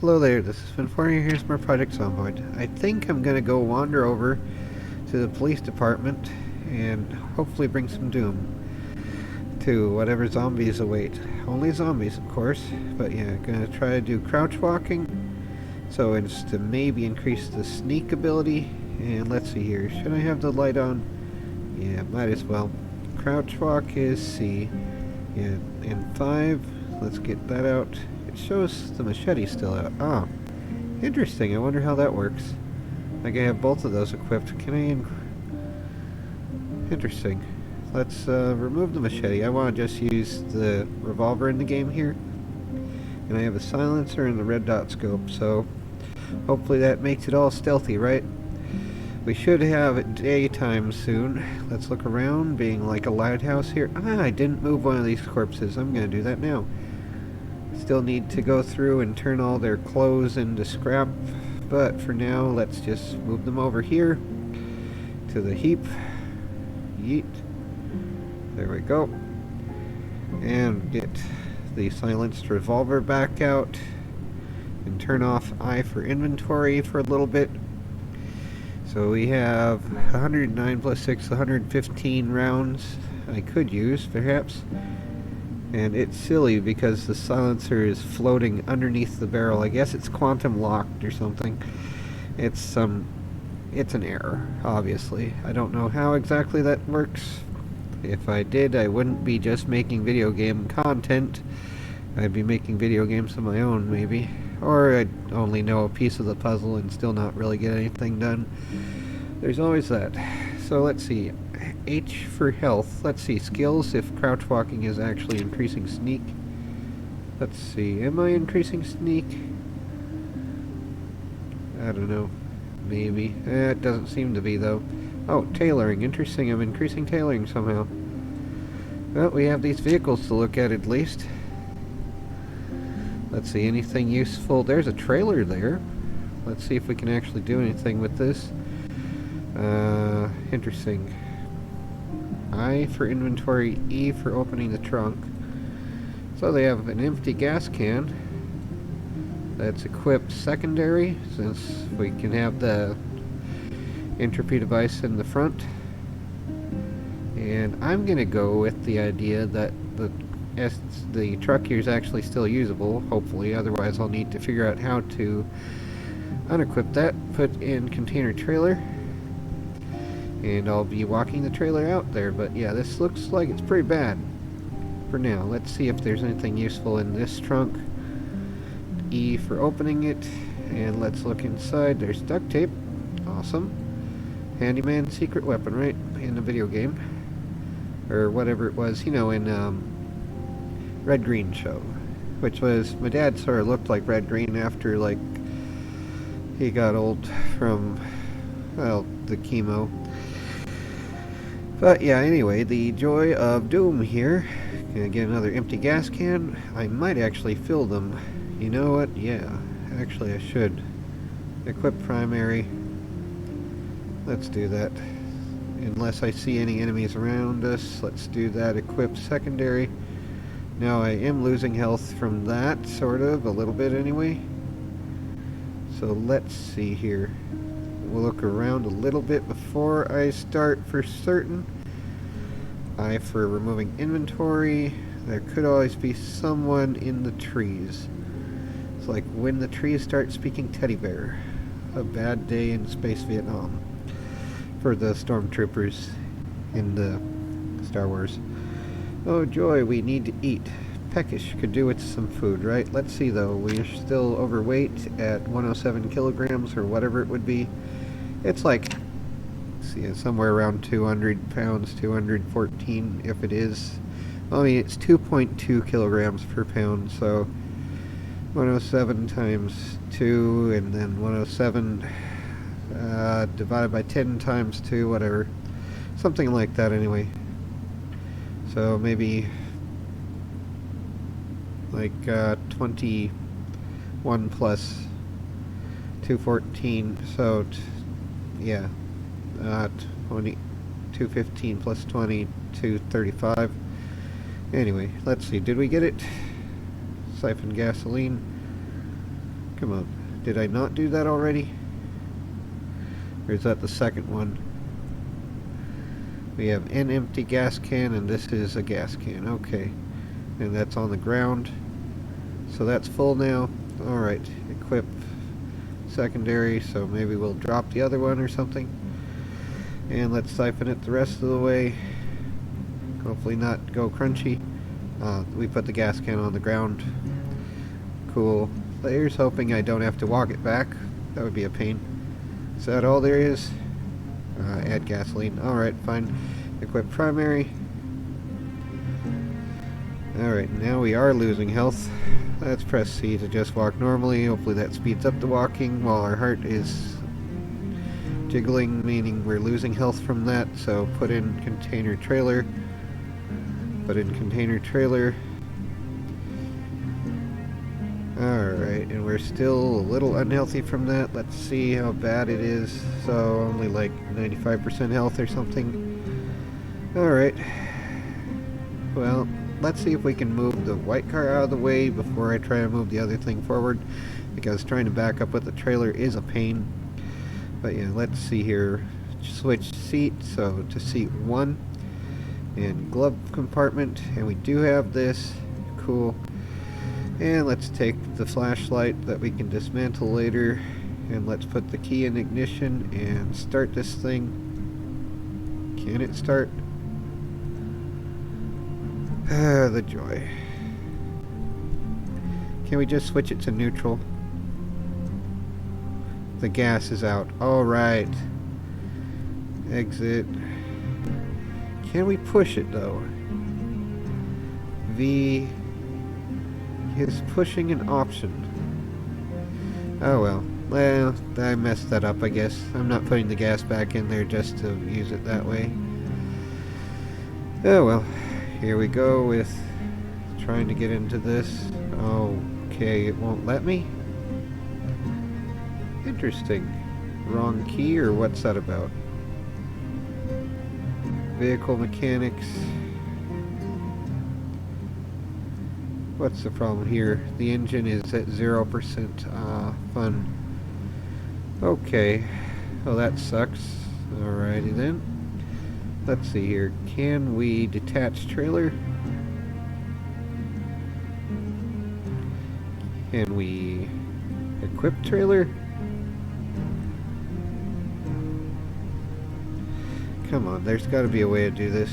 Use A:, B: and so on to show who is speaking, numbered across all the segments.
A: Hello there, this is B41. Here's more Project Zomboid. I think I'm gonna go wander over to the police department and hopefully bring some doom to whatever zombies await. Only zombies, of course, but yeah, gonna try to do crouch walking so as to maybe increase the sneak ability. And let's see here, should I have the light on? Yeah, might as well. Crouch walk is C. Yeah, and 5, let's get that out. It shows the machete still out. Ah, interesting. I wonder how that works. Like I have both of those equipped. Can I... Interesting. Let's remove the machete. I want to just use the revolver in the game here. And I have a silencer and the red dot scope, so hopefully that makes it all stealthy, right? We should have it daytime soon. Let's look around, being like a lighthouse here. Ah, I didn't move one of these corpses. I'm going to do that now. Still need to go through and turn all their clothes into scrap, but for now let's just move them over here to the heap. Yeet. There we go. And get the silenced revolver back out and turn off I for inventory for a little bit. So we have 109 plus 6, 115 rounds I could use perhaps. And it's silly because the silencer is floating underneath the barrel. I guess it's quantum locked or something. It's an error, obviously. I don't know how exactly that works. If I did, I wouldn't be just making video game content. I'd be making video games of my own, maybe. Or I'd only know a piece of the puzzle and still not really get anything done. There's always that. So let's see. H for health. Let's see. Skills, if crouch walking is actually increasing sneak. Let's see. Am I increasing sneak? I don't know. Maybe. It doesn't seem to be, though. Oh, tailoring. Interesting. I'm increasing tailoring somehow. Well, we have these vehicles to look at least. Let's see. Anything useful? There's a trailer there. Let's see if we can actually do anything with this. Interesting. I for inventory, E for opening the trunk. So they have an empty gas can that's equipped secondary, since we can have the entropy device in the front. And I'm gonna go with the idea that the truck here is actually still usable, hopefully, otherwise I'll need to figure out how to unequip that, put in container trailer, and I'll be walking the trailer out there. But yeah, this looks like it's pretty bad for now. Let's see if there's anything useful in this trunk. E for opening it, and let's look inside. There's duct tape. Awesome. Handyman secret weapon, right? In the video game. Or whatever it was, you know, in Red Green show. Which was, my dad sort of looked like Red Green after, like, he got old from, well, the chemo. But yeah, anyway, the joy of Doom here. Gonna get another empty gas can. I might actually fill them. You know what? Yeah, actually I should. Equip primary. Let's do that. Unless I see any enemies around us, let's do that. Equip secondary. Now I am losing health from that, sort of, a little bit anyway. So let's see here. We'll look around a little bit before I start for certain. I for removing inventory. There could always be someone in the trees. It's like when the trees start speaking teddy bear. A bad day in space Vietnam. For the stormtroopers in the Star Wars. Oh joy, we need to eat. Peckish could do with some food, right? Let's see though, we're still overweight at 107 kilograms or whatever it would be. It's like, see, somewhere around 200 pounds, 214 if it is. I mean, it's 2.2 kilograms per pound, so 107 times 2, and then 107 divided by 10 times 2, whatever. Something like that anyway. So maybe like 21 plus 214, so yeah, 215 plus 20, 235. Anyway, let's see, did we get it? Siphon gasoline. Come on. Did I not do that already? Or is that the second one? We have an empty gas can, and this is a gas can. Okay. And that's on the ground. So that's full now. Alright. Equip secondary, so maybe we'll drop the other one or something. And let's siphon it the rest of the way. Hopefully not go crunchy. We put the gas can on the ground. Cool. Here's hoping I don't have to walk it back. That would be a pain. Is that all there is? Add gasoline. Alright, fine. Equip primary. Alright, now we are losing health. Let's press C to just walk normally. Hopefully that speeds up the walking while our heart is jiggling, meaning we're losing health from that. So put in container trailer. Put in container trailer. Alright, and we're still a little unhealthy from that. Let's see how bad it is. So, only like 95% health or something. Alright. Well, let's see if we can move the white car out of the way before I try to move the other thing forward. Because trying to back up with the trailer is a pain. But yeah, let's see here. Switch seat, so to seat 1. And glove compartment. And we do have this. Cool. And let's take the flashlight that we can dismantle later, and let's put the key in ignition and start this thing. Can it start? The joy. Can we just switch it to neutral? The gas is out. Alright. Exit. Can we push it though? V is pushing an option. Oh well. Well, I messed that up, I guess. I'm not putting the gas back in there just to use it that way. Oh well. Here we go with trying to get into this. Okay, it won't let me? Interesting. Wrong key, or what's that about? Vehicle mechanics. What's the problem here? The engine is at 0%. Fun. Okay. Well, that sucks. Alrighty then. Let's see here. Can we detach trailer? Can we equip trailer? Come on, there's got to be a way to do this.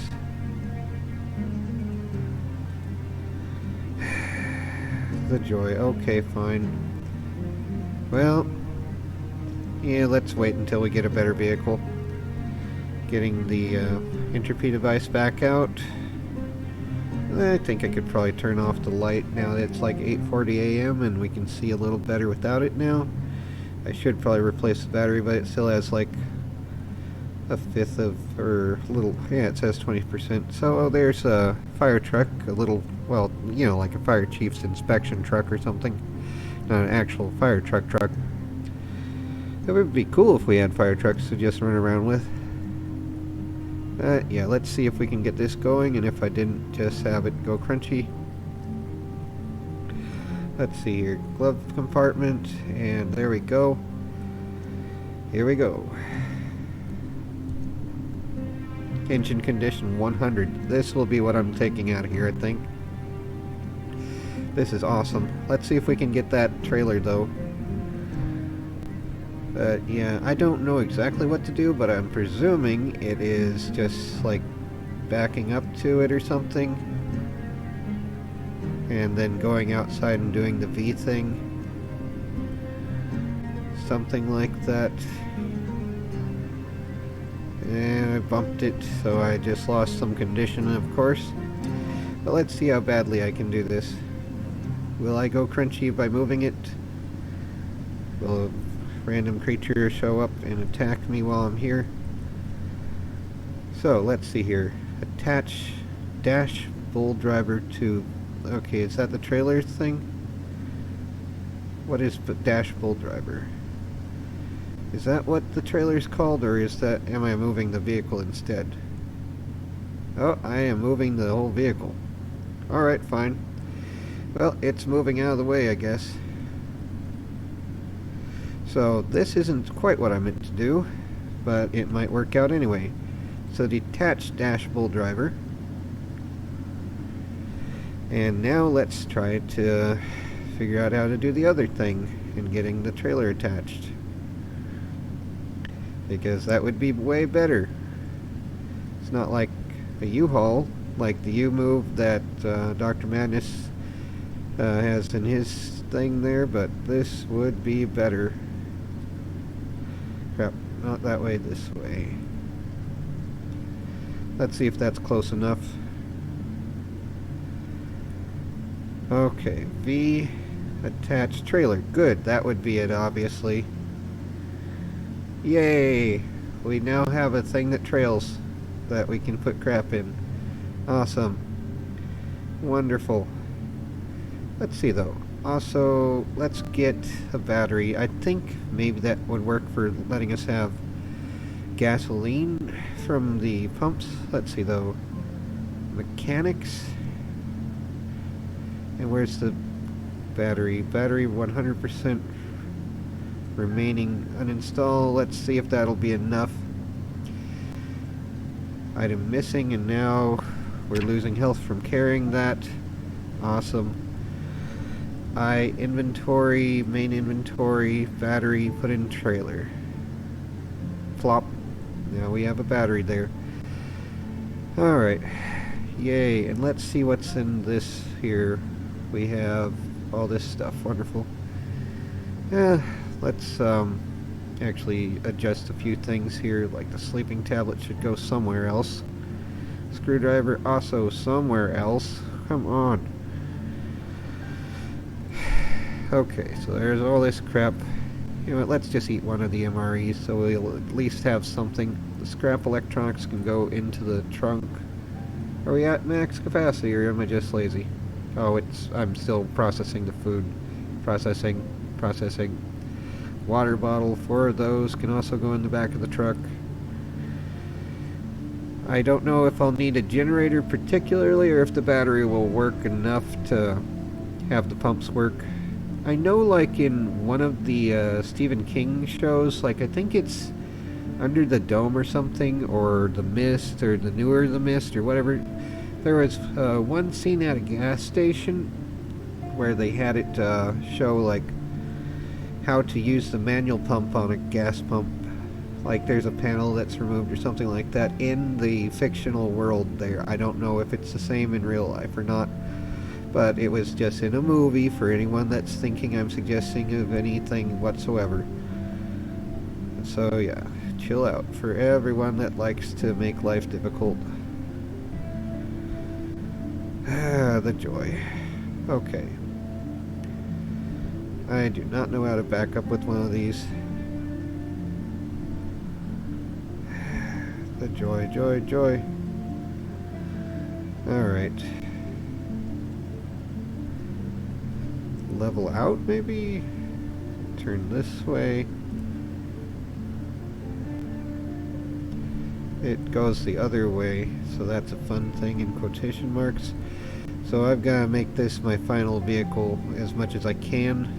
A: The joy. Okay, fine. Well, yeah, let's wait until we get a better vehicle. Getting the entropy device back out. I think I could probably turn off the light now that it's like 8:40 a.m. and we can see a little better without it now. I should probably replace the battery, but it still has like a fifth of, or a little, yeah, it says 20%. So there's a fire truck, a little, well, you know, like a fire chief's inspection truck or something. Not an actual fire truck. It would be cool if we had fire trucks to just run around with. Yeah, let's see if we can get this going, and if I didn't, just have it go crunchy. Let's see here, glove compartment, and there we go. Here we go. Engine condition 100. This will be what I'm taking out of here, I think. This is awesome. Let's see if we can get that trailer, though. But yeah, I don't know exactly what to do, but I'm presuming it is just like backing up to it or something. And then going outside and doing the V thing. Something like that. And I bumped it, so I just lost some condition, of course. But let's see how badly I can do this. Will I go crunchy by moving it? Will a random creature show up and attack me while I'm here? So, let's see here. Attach dash bull driver to... Okay, is that the trailer thing? What is dash bull driver? Is that what the trailer's called, or is that, am I moving the vehicle instead? Oh, I am moving the whole vehicle. Alright, fine. Well, it's moving out of the way, I guess. So this isn't quite what I meant to do, but it might work out anyway. So detach dashable driver. And now let's try to figure out how to do the other thing in getting the trailer attached. Because that would be way better. It's not like a U-Haul, like the U-Move that Dr. Madness has in his thing there, but this would be better. Crap, not that way, this way. Let's see if that's close enough. Okay, V, attach trailer. Good, that would be it, obviously. Yay! We now have a thing that trails that we can put crap in. Awesome. Wonderful. Let's see though. Also, let's get a battery. I think maybe that would work for letting us have gasoline from the pumps. Let's see though. Mechanics. And where's the battery? Battery 100% remaining uninstall. Let's see if that'll be enough. Item missing, and now we're losing health from carrying that. Awesome. Inventory, main inventory, battery, put in trailer. Flop. Now we have a battery there. Alright. Yay. And let's see what's in this here. We have all this stuff. Wonderful. Let's actually adjust a few things here, like the sleeping tablet should go somewhere else. Screwdriver also somewhere else. Come on. Okay, so there's all this crap. You know what, let's just eat one of the MREs so we'll at least have something. The scrap electronics can go into the trunk. Are we at max capacity or am I just lazy? Oh, I'm still processing the food. Processing. Water bottle, 4 of those can also go in the back of the truck. I don't know if I'll need a generator particularly or if the battery will work enough to have the pumps work. I know like in one of the Stephen King shows, like I think it's Under the Dome or something, or The Mist, or The Newer The Mist, or whatever. There was one scene at a gas station where they had it show like how to use the manual pump on a gas pump. Like there's a panel that's removed or something like that in the fictional world there. I don't know if it's the same in real life or not, but it was just in a movie for anyone that's thinking I'm suggesting of anything whatsoever. So yeah, chill out for everyone that likes to make life difficult. Ah, the joy. Okay. I do not know how to back up with one of these. The joy, joy, joy. Alright. Level out, maybe? Turn this way. It goes the other way, so that's a fun thing in quotation marks. So I've got to make this my final vehicle as much as I can.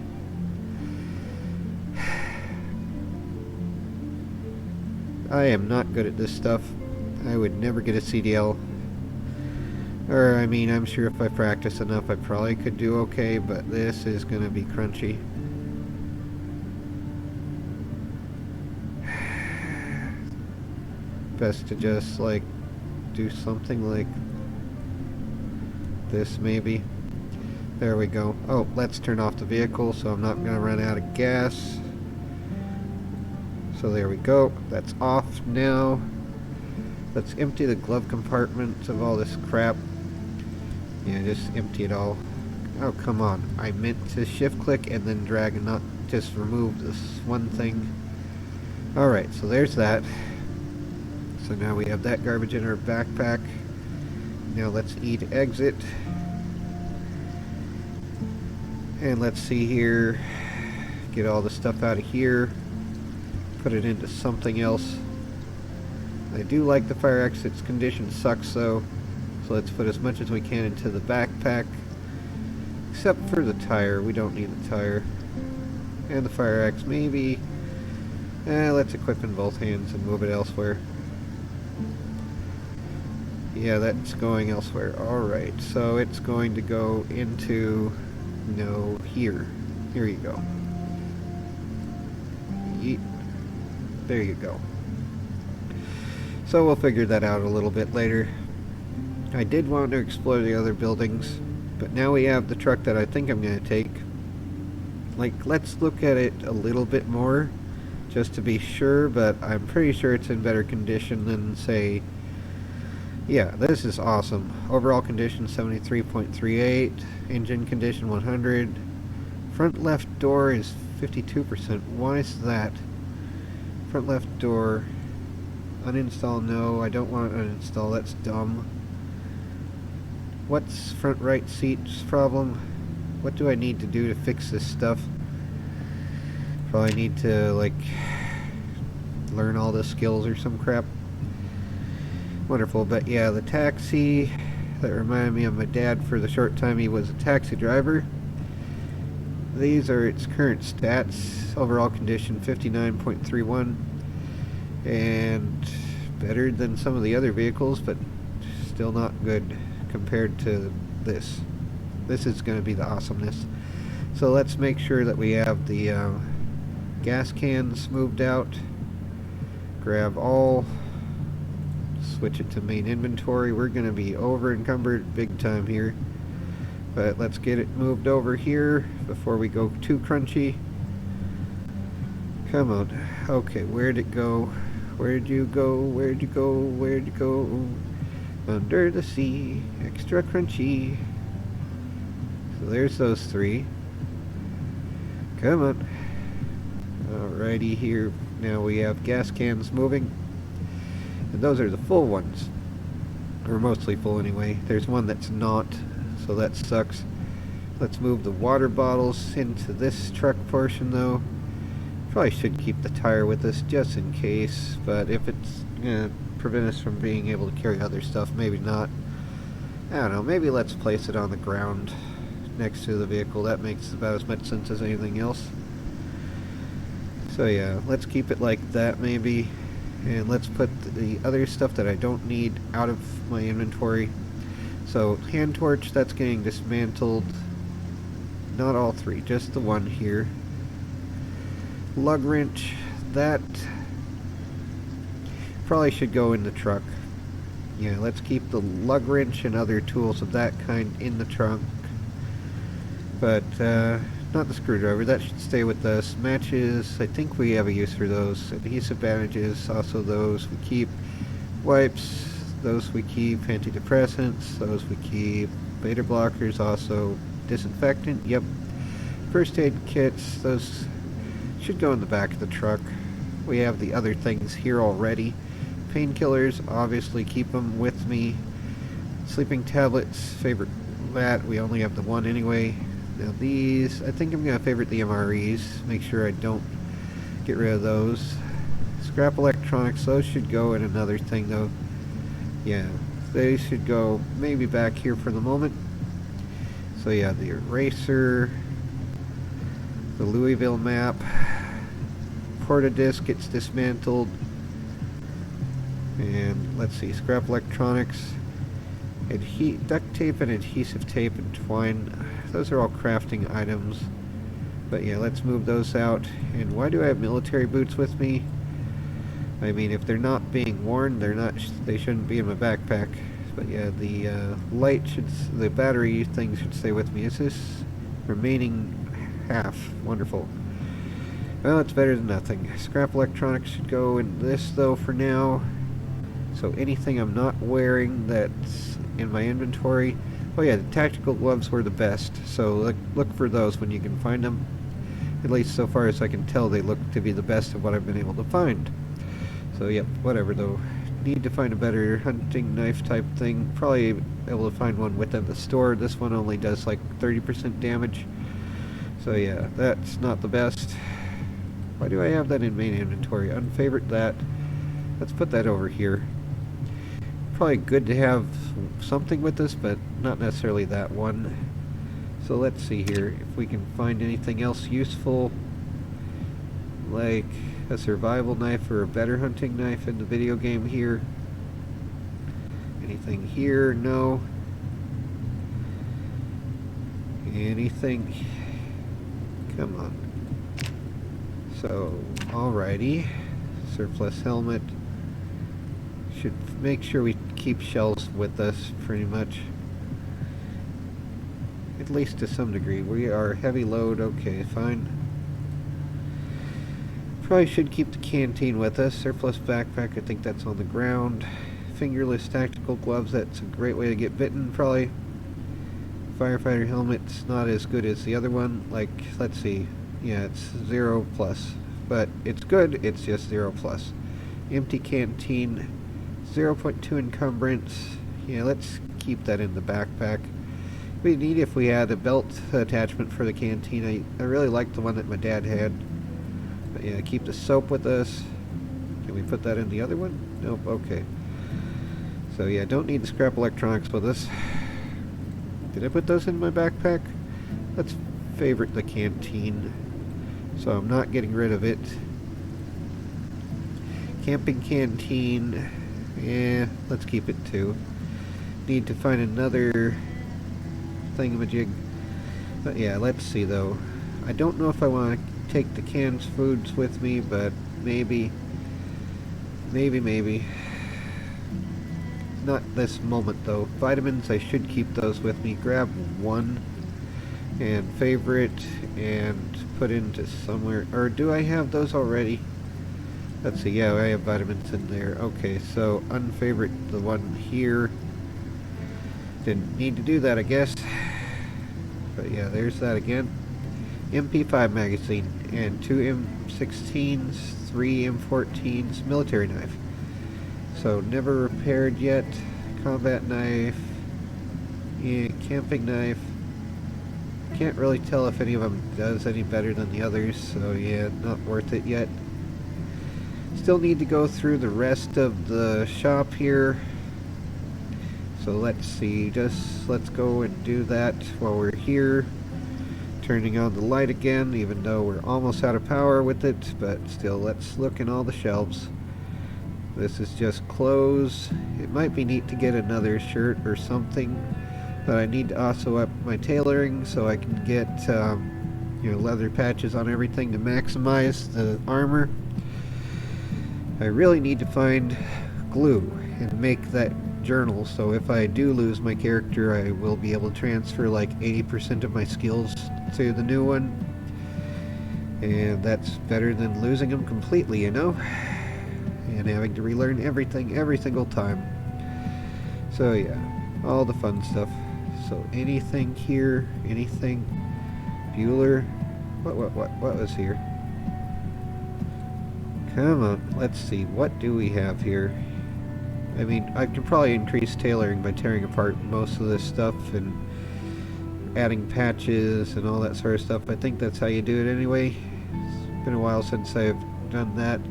A: I am not good at this stuff. I would never get a CDL. Or, I mean, I'm sure if I practice enough I probably could do okay, but this is gonna be crunchy. Best to just, like, do something like this, maybe. There we go. Oh, let's turn off the vehicle so I'm not gonna run out of gas. So there we go. That's off now. Let's empty the glove compartment of all this crap. Yeah, just empty it all. Oh, come on. I meant to shift click and then drag and not just remove this one thing. Alright, so there's that. So now we have that garbage in our backpack. Now let's exit. And let's see here. Get all the stuff out of here. Put it into something else. I do like the fire exit's condition sucks though, so let's put as much as we can into the backpack, except for the tire. We don't need the tire. And the fire axe, maybe. Let's equip in both hands and move it elsewhere. Yeah, that's going elsewhere. Alright, so it's going to go into, no, here. Here you go. Yeet. There you go. So we'll figure that out a little bit later. I did want to explore the other buildings, but now we have the truck that I think I'm going to take. Like, let's look at it a little bit more, just to be sure, but I'm pretty sure it's in better condition than, say... Yeah, this is awesome. Overall condition 73.38, engine condition 100, front left door is 52%. Why is that? Front left door, uninstall, no, I don't want to uninstall, that's dumb. What's front right seat's problem? What do I need to do to fix this stuff? Probably need to, like, learn all the skills or some crap. Wonderful, but yeah, the taxi, that reminded me of my dad for the short time he was a taxi driver. These are its current stats. Overall condition 59.31, and better than some of the other vehicles, but still not good compared to this. This is going to be the awesomeness. So let's make sure that we have the gas cans moved out. Grab all. Switch it to main inventory. We're going to be over encumbered big time here, but let's get it moved over here before we go too crunchy. Come on. Okay, where'd it go? Where'd you go? Where'd you go? Where'd you go? Under the sea, extra crunchy. So there's those three. Come on. Alrighty, here now we have gas cans moving. And those are the full ones. Or mostly full anyway. There's one that's not, so that sucks. Let's move the water bottles into this truck portion though. Probably should keep the tire with us just in case, but if it's gonna prevent us from being able to carry other stuff, maybe not. I don't know, maybe let's place it on the ground next to the vehicle. That makes about as much sense as anything else. So yeah, let's keep it like that maybe. And let's put the other stuff that I don't need out of my inventory. So, hand torch, that's getting dismantled. Not all three, just the one here. Lug wrench, that probably should go in the truck. Yeah, let's keep the lug wrench and other tools of that kind in the trunk. But, not the screwdriver, that should stay with us. Matches, I think we have a use for those. Adhesive bandages, also those we keep. Wipes, those we keep. Antidepressants, those we keep. Beta blockers, also. Disinfectant, yep. First aid kits, those should go in the back of the truck. We have the other things here already. Painkillers, obviously keep them with me. Sleeping tablets, favorite that, we only have the one anyway. Now these, I think I'm going to favorite the MREs, make sure I don't get rid of those. Scrap electronics, those should go in another thing though. Yeah, they should go maybe back here for the moment. So yeah, the eraser, the Louisville map, porta disc gets dismantled, and let's see, scrap electronics, duct tape and adhesive tape and twine. Those are all crafting items. But yeah, let's move those out. And why do I have military boots with me? I mean, if they're not being worn, they shouldn't be in my backpack. But yeah, the the battery thing should stay with me. Is this remaining half? Wonderful. Well, it's better than nothing. Scrap electronics should go in this though for now. So anything I'm not wearing that's in my inventory. Oh yeah, the tactical gloves were the best, so look for those when you can find them. At least so far as I can tell, they look to be the best of what I've been able to find. So yep, whatever though. Need to find a better hunting knife type thing. Probably able to find one within the store. This one only does like 30% damage. So yeah, that's not the best. Why do I have that in main inventory? Unfavorite that. Let's put that over here. Probably good to have something with us, but not necessarily that one. So let's see here if we can find anything else useful. like a survival knife or a better hunting knife in the video game here? Anything here? No. Anything? Come on. So, alrighty. Surplus helmet. Should make sure we keep shells with us, pretty much. At least to some degree. We are heavy load. Okay, fine. Probably should keep the canteen with us. Surplus backpack, I think that's on the ground. Fingerless tactical gloves, that's a great way to get bitten, probably. Firefighter helmet's not as good as the other one. Like, let's see. Yeah, it's 0 plus. But it's good, it's just 0 plus. Empty canteen, 0.2 encumbrance. Yeah, let's keep that in the backpack. It'd be neat if we had a belt attachment for the canteen. I really like the one that my dad had. But yeah, keep the soap with us. Can we put that in the other one? Nope, okay. So yeah, don't need the scrap electronics with us. Did I put those in my backpack? Let's favorite the canteen. So I'm not getting rid of it. Camping canteen. Yeah, let's keep it too. Need to find another thingamajig. But yeah, let's see though. I don't know if I want to take the canned foods with me, but maybe. Not this moment though. Vitamins, I should keep those with me. Grab one and favorite and put into somewhere. Or do I have those already? Let's see. Yeah, I have vitamins in there. Okay, so unfavorite the one here. Didn't need to do that, I guess. But yeah, there's that again. MP5 magazine and 2 M16s, 3 M14s, military knife. So never repaired yet. Combat knife. Yeah, camping knife. Can't really tell if any of them does any better than the others, so yeah, not worth it yet. Still need to go through the rest of the shop here. So let's see, let's go and do that while we're here. Turning on the light again, even though we're almost out of power with it, but still, let's look in all the shelves. This is just clothes. It might be neat to get another shirt or something, but I need to also up my tailoring so I can get leather patches on everything to maximize the armor. I really need to find glue and make that journal, so if I do lose my character, I will be able to transfer like 80% of my skills to the new one, and that's better than losing them completely, you know, and having to relearn everything every single time. So yeah, all the fun stuff. So anything here, anything? Bueller? What was here? Come on, let's see, what do we have here? I mean, I could probably increase tailoring by tearing apart most of this stuff and adding patches and all that sort of stuff. I think that's how you do it anyway. It's been a while since I've done that.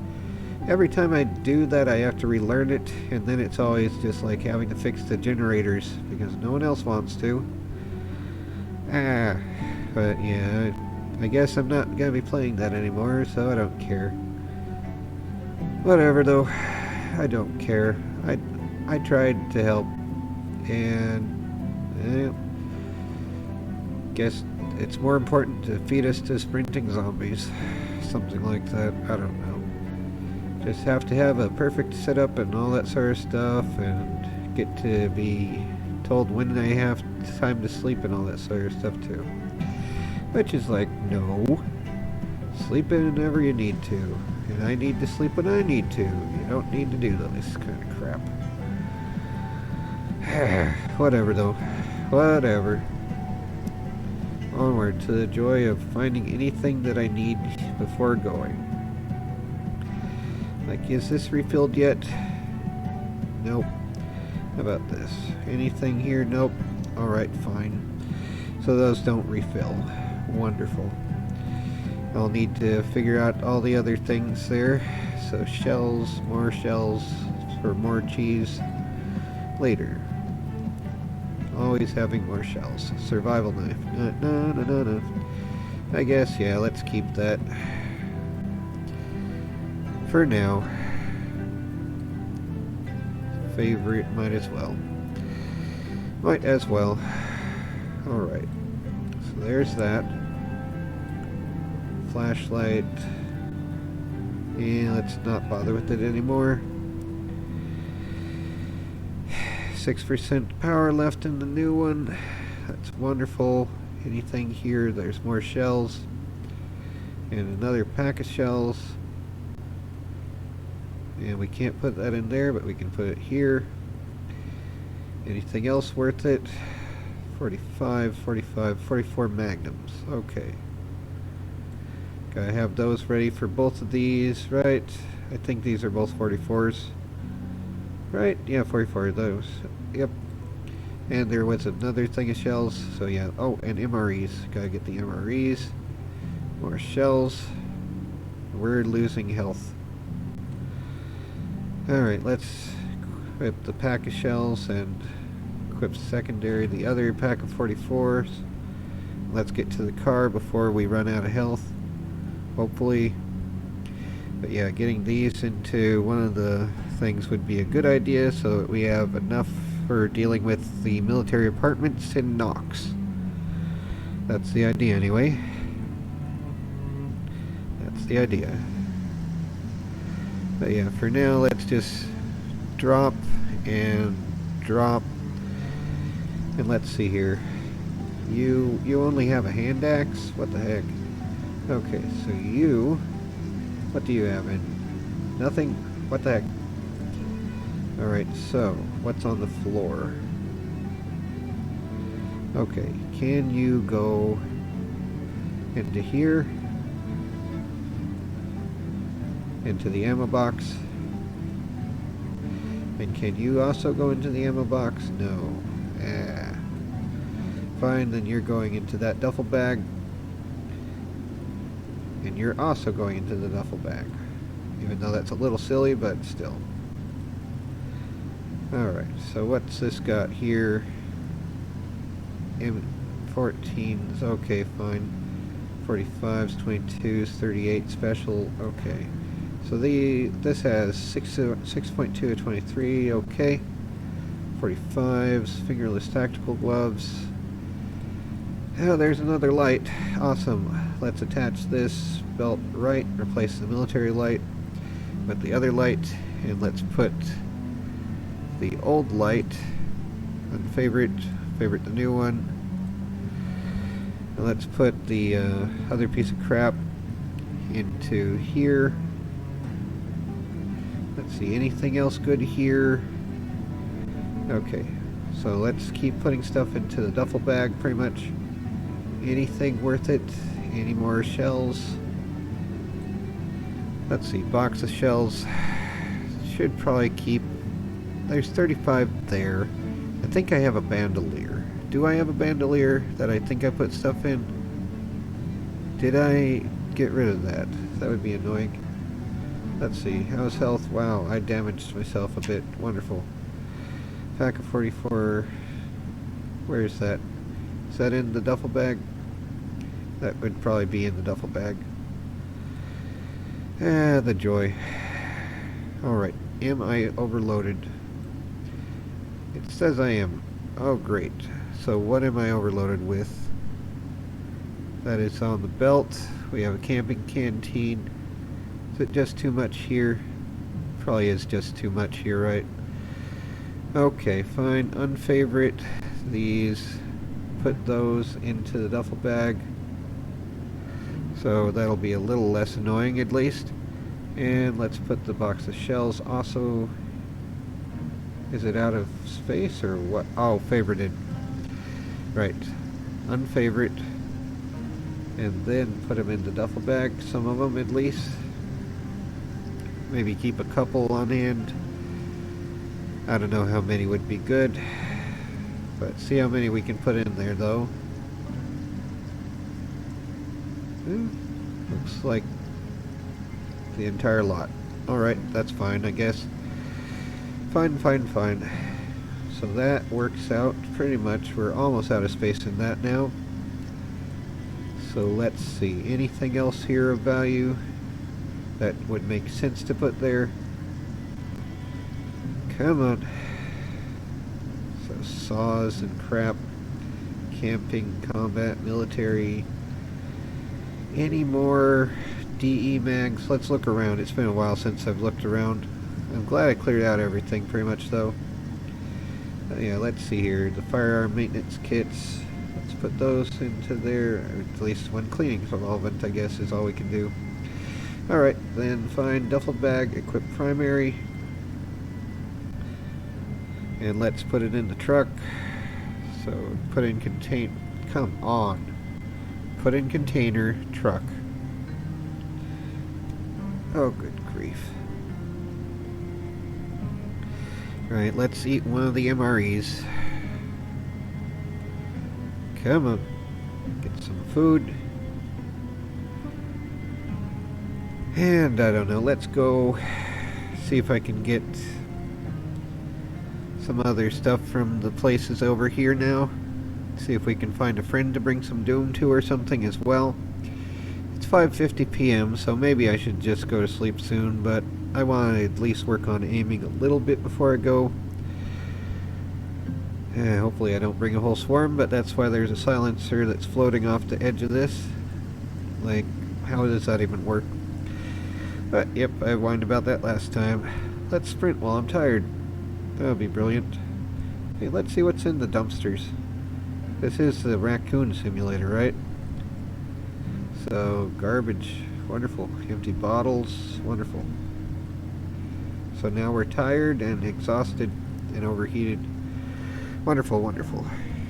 A: Every time I do that, I have to relearn it, and then it's always just like having to fix the generators because no one else wants to. But yeah, I guess I'm not gonna be playing that anymore, so I don't care. Whatever though, I don't care. I tried to help, and guess it's more important to feed us to sprinting zombies. Something like that, I don't know. Just have to have a perfect setup and all that sort of stuff, and get to be told when I have time to sleep and all that sort of stuff too. Which is like, no. Sleep in whenever you need to. And I need to sleep when I need to. You don't need to do this kind of crap. Whatever though. Whatever. Onward to the joy of finding anything that I need before going. Like, is this refilled yet? Nope. How about this? Anything here? Nope. Alright, fine. So those don't refill. Wonderful. I'll need to figure out all the other things there. So shells, more shells for more cheese later. Always having more shells. Survival knife. No. I guess, yeah, let's keep that. For now. Favorite, might as well. Might as well. Alright. So there's that. Flashlight. And let's not bother with it anymore. 6% power left in the new one. That's wonderful. Anything here? There's more shells. And another pack of shells. And we can't put that in there, but we can put it here. Anything else worth it? 45, 45, 44 magnums. Okay. Gotta have those ready for both of these, right? I think these are both 44s. Right? Yeah, 44 of those. Yep. And there was another thing of shells. So yeah. Oh, and MREs. Gotta get the MREs. More shells. We're losing health. Alright, let's equip the pack of shells and equip secondary the other pack of 44s. Let's get to the car before we run out of health. Hopefully. But yeah, getting these into one of the things would be a good idea so that we have enough for dealing with the military apartments in Knox. That's the idea anyway. That's the idea. But yeah, for now, let's just drop and drop. And let's see here. You only have a hand axe? What the heck? Okay, so you... What do you have in? Nothing? What the heck? Alright, so, what's on the floor? Okay, can you go into here? Into the ammo box? And can you also go into the ammo box? No. Ah. Fine, then you're going into that duffel bag. And you're also going into the duffel bag. Even though that's a little silly, but still. Alright, so what's this got here? M14s, okay, fine. 45s, 22s, 38 special, okay. So this has 6.2 of 23, okay. 45s, fingerless tactical gloves. Oh, there's another light. Awesome. Let's attach this belt right, replace the military light with the other light, and let's put the old light on favorite the new one. And let's put the other piece of crap into here. Let's see, anything else good here? Okay, so let's keep putting stuff into the duffel bag pretty much. Anything worth it? Any more shells? Let's see, box of shells. Should probably keep... There's 35 there. I think I have a bandolier. Do I have a bandolier that I think I put stuff in? Did I get rid of that? That would be annoying. Let's see, how's health? Wow, I damaged myself a bit. Wonderful. Pack of 44. Where is that? Is that in the duffel bag? That would probably be in the duffel bag. Ah, the joy. Alright, am I overloaded? It says I am. Oh, great. So what am I overloaded with? That is on the belt. We have a camping canteen. Is it just too much here? Probably is just too much here, right? Okay, fine. Unfavorite these. Put those into the duffel bag. So that'll be a little less annoying at least. And let's put the box of shells also. Is it out of space or what? Oh, favorited. Right. Unfavorite. And then put them in the duffel bag. Some of them at least. Maybe keep a couple on hand. I don't know how many would be good. But see how many we can put in there though. Looks like the entire lot. Alright, that's fine, I guess. Fine. So that works out pretty much. We're almost out of space in that now. So let's see. Anything else here of value? that would make sense to put there. Come on. So saws and crap. Camping, combat, military. Any more DE mags? Let's look around. It's been a while since I've looked around. I'm glad I cleared out everything pretty much though. Yeah, let's see here. The firearm maintenance kits. Let's put those into there. At least one cleaning solvent, I guess, is all we can do. Alright, then find duffel bag, equip primary. And let's put it in the truck. So, put in contain... Come on. Put in container, truck. Oh, good grief. Alright, let's eat one of the MREs. Come on. Get some food. And, I don't know, let's go see if I can get some other stuff from the places over here now. See if we can find a friend to bring some Doom to or something as well. It's 5:50 p.m., so maybe I should just go to sleep soon, but I want to at least work on aiming a little bit before I go. Hopefully I don't bring a whole swarm, but that's why there's a silencer that's floating off the edge of this. Like, how does that even work? But, yep, I whined about that last time. Let's sprint while I'm tired. That would be brilliant. Hey, let's see what's in the dumpsters. This is the raccoon simulator, right? So, garbage. Wonderful. Empty bottles. Wonderful. So now we're tired and exhausted and overheated. Wonderful, wonderful.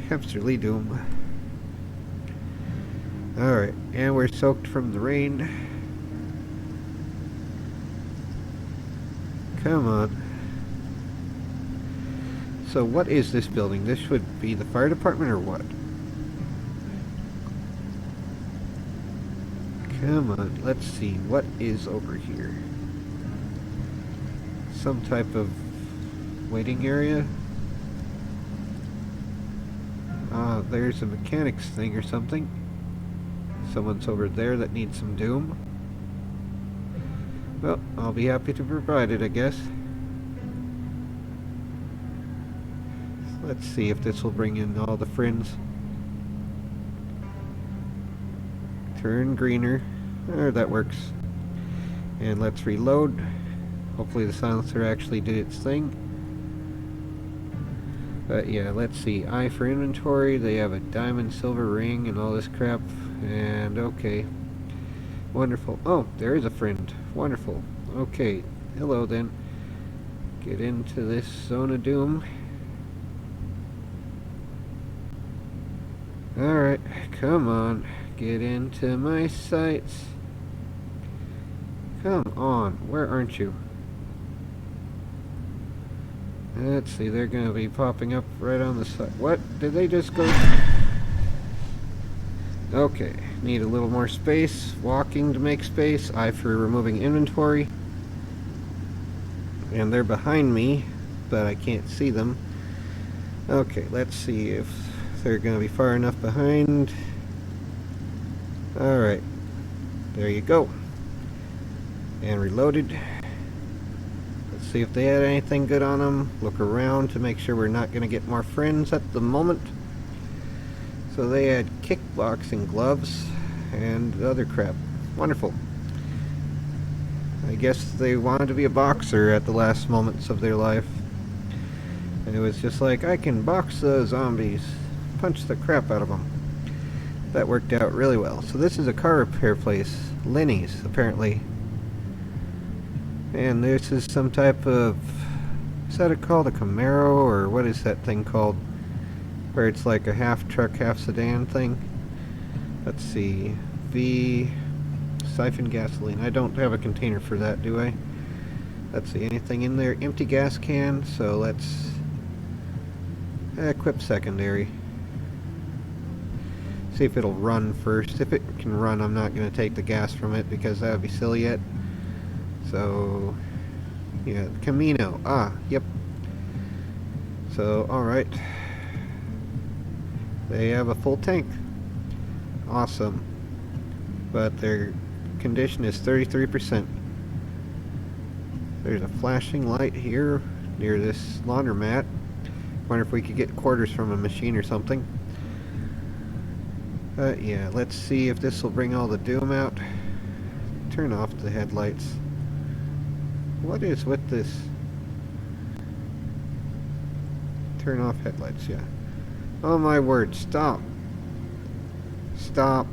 A: Hamsterly Doom. Alright, and we're soaked from the rain. Come on. So what is this building? This should be the fire department or what? Come on, let's see. What is over here? Some type of waiting area? There's a mechanics thing or something. Someone's over there that needs some Doom. Well, I'll be happy to provide it, I guess. Let's see if this will bring in all the friends. Turn greener. There, that works. And let's reload. Hopefully the silencer actually did its thing. But yeah, let's see. I for inventory. They have a diamond silver ring and all this crap. And okay. Wonderful. Oh, there is a friend. Wonderful. Okay. Hello then. Get into this zone of doom. Alright. Come on. Get into my sights. Come on. Where aren't you? Let's see, they're going to be popping up right on the side. What? Did they just go? Okay, need a little more space. Walking to make space. I for removing inventory. And they're behind me, but I can't see them. Okay, let's see if they're going to be far enough behind. Alright, there you go. And reloaded. See if they had anything good on them. Look around to make sure we're not going to get more friends at the moment. So they had kickboxing gloves and other crap. Wonderful. I guess they wanted to be a boxer at the last moments of their life. And it was just like, I can box the zombies. Punch the crap out of them. That worked out really well. So this is a car repair place. Lenny's, apparently. And this is some type of, is that called a Camaro, or what is that thing called? Where it's like a half truck, half sedan thing. Let's see, siphon gasoline. I don't have a container for that, do I? Let's see, anything in there? Empty gas can, so let's equip secondary. See if it'll run first. If it can run, I'm not going to take the gas from it because that would be silly yet. So, yeah, Camino. Ah, yep. So, alright. They have a full tank. Awesome. But their condition is 33%. There's a flashing light here near this laundromat. Wonder if we could get quarters from a machine or something. Yeah, let's see if this will bring all the doom out. Turn off the headlights. What is with this? Turn off headlights, yeah. Oh my word, stop. Stop.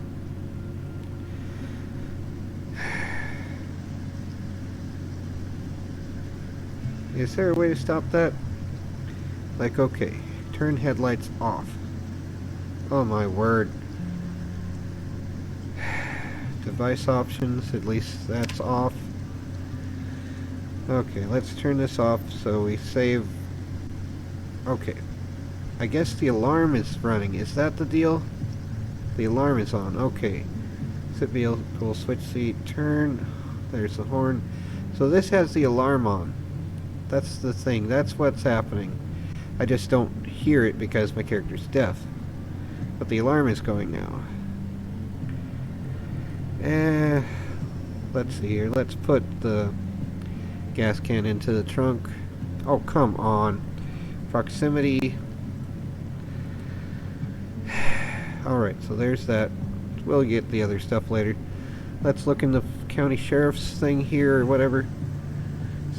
A: Is there a way to stop that? Like, okay, turn headlights off. Oh my word. Device options, at least that's off. Okay, let's turn this off so we save. Okay. I guess the alarm is running. Is that the deal? The alarm is on. Okay. Sit vehicle, switch seat, turn. There's the horn. So this has the alarm on. That's the thing. That's what's happening. I just don't hear it because my character's deaf. But the alarm is going now. Let's see here. Let's put the gas can into the trunk. Oh, come on. Proximity. Alright, so there's that. We'll get the other stuff later. Let's look in the county sheriff's thing here or whatever.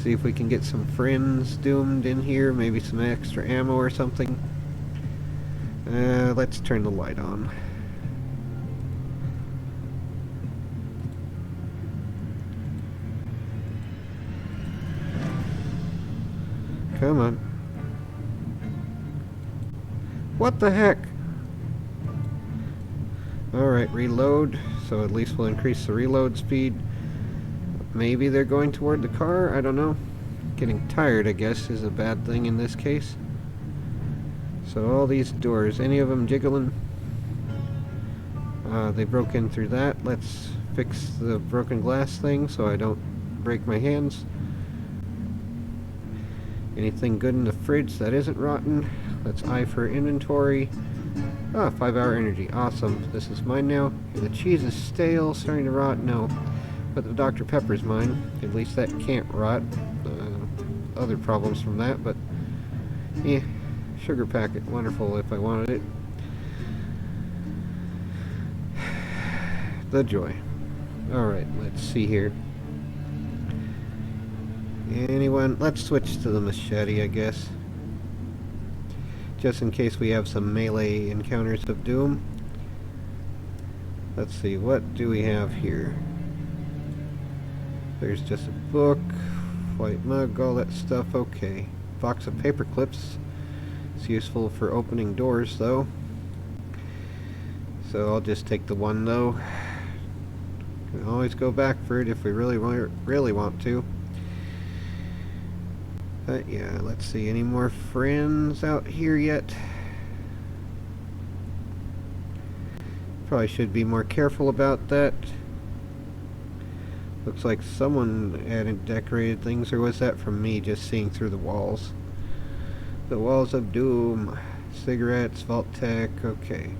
A: See if we can get some friends doomed in here. Maybe some extra ammo or something. Let's turn the light on. Come on. What the heck? Alright, reload. So at least we'll increase the reload speed. Maybe they're going toward the car? I don't know. Getting tired, I guess, is a bad thing in this case. So all these doors, any of them jiggling? They broke in through that. Let's fix the broken glass thing so I don't break my hands. Anything good in the fridge that isn't rotten? Let's eye for inventory. 5-hour energy. Awesome. This is mine now. The cheese is stale, starting to rot. No. But the Dr. Pepper's mine. At least that can't rot. Other problems from that, but yeah. Sugar packet. Wonderful if I wanted it. The joy. Alright, let's see here. Anyone? Let's switch to the machete, I guess. Just in case we have some melee encounters of doom. Let's see, what do we have here? There's just a book, white mug, all that stuff. Okay. Box of paper clips. It's useful for opening doors, though. So I'll just take the one, though. Can always go back for it if we really want to. But yeah, let's see. Any more friends out here yet? Probably should be more careful about that. Looks like someone hadn't decorated things, or was that from me just seeing through the walls? The walls of doom. Cigarettes, Vault Tech, okay.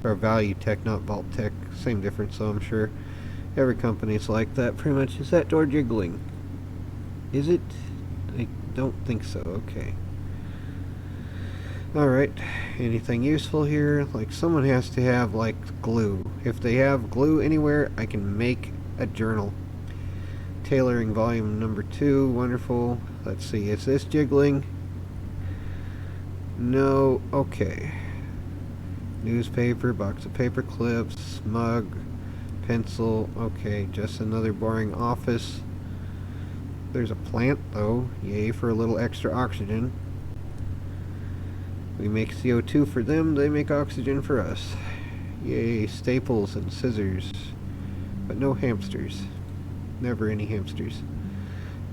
A: Or Value Tech, not Vault Tech. Same difference, so I'm sure every company's like that pretty much. Is that door jiggling? Is it? I don't think so. Okay. Alright. Anything useful here? Like, someone has to have, like, glue. If they have glue anywhere, I can make a journal. Tailoring volume number 2. Wonderful. Let's see. Is this jiggling? No. Okay. Newspaper, box of paper clips, mug, pencil. Okay. Just another boring office. There's a plant, though. Yay for a little extra oxygen. We make CO2 for them, they make oxygen for us. Yay, staples and scissors. But no hamsters. Never any hamsters.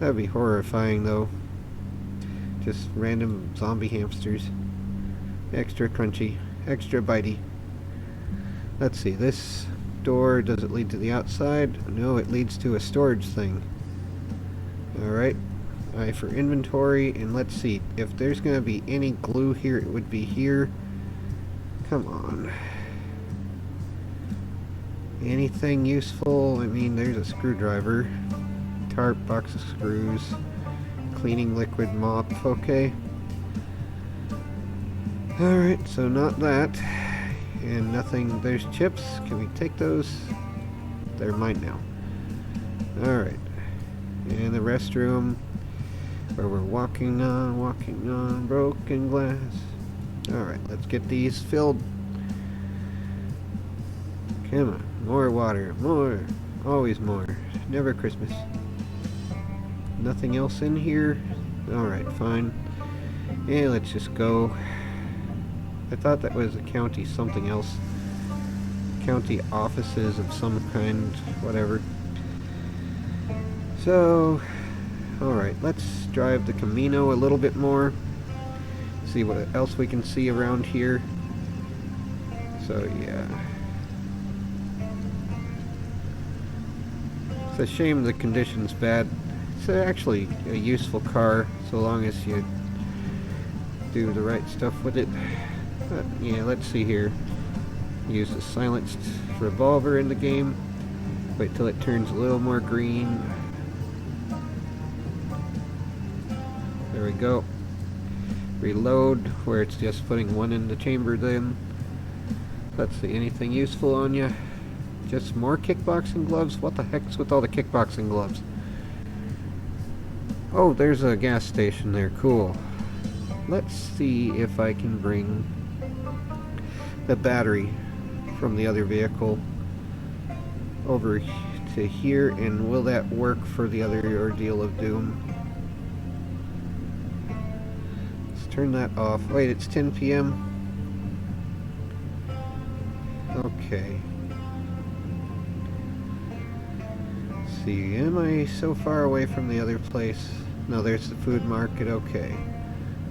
A: That'd be horrifying, though. Just random zombie hamsters. Extra crunchy. Extra bitey. Let's see, this door, does it lead to the outside? No, it leads to a storage thing. Alright, eye for inventory, and let's see, if there's going to be any glue here, it would be here. Come on. Anything useful? I mean, there's a screwdriver, tarp, box of screws. cleaning liquid mop, okay. Alright, so not that. And nothing, there's chips. Can we take those? They're mine now. Alright. And the restroom where we're walking on broken glass. Alright, let's get these filled. Come on, more water, more. Always more. Never Christmas. Nothing else in here? Alright, fine. Yeah, let's just go. I thought that was a county something else. County offices of some kind, whatever. So, alright, let's drive the Camino a little bit more. See what else we can see around here. So, yeah. It's a shame the condition's bad. It's actually a useful car, so long as you do the right stuff with it. But, yeah, let's see here. Use the silenced revolver in the game. Wait till it turns a little more green. There we go. Reload, where it's just putting one in the chamber then. Let's see, anything useful on you? Just more kickboxing gloves? What the heck's with all the kickboxing gloves? Oh, there's a gas station there, cool. Let's see if I can bring the battery from the other vehicle over to here, and will that work for the other ordeal of doom? Let's turn that off. Wait, it's 10 p.m. Okay. Let's see, am I so far away from the other place? No, there's the food market, okay.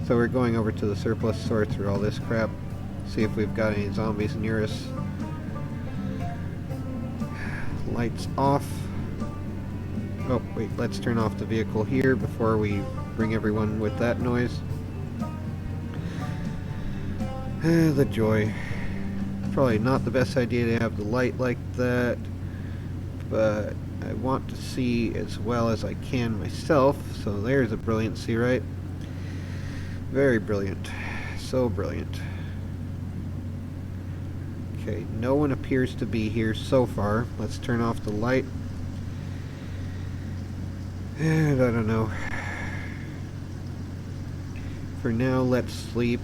A: So we're going over to the surplus store through all this crap. See if we've got any zombies near us. Lights off. Oh, wait, let's turn off the vehicle here before we bring everyone with that noise. The joy. Probably not the best idea to have the light like that, but I want to see as well as I can myself, so there's a brilliancy, right? Very brilliant. So brilliant. Okay, no one appears to be here so far. Let's turn off the light. And I don't know. For now, let's sleep.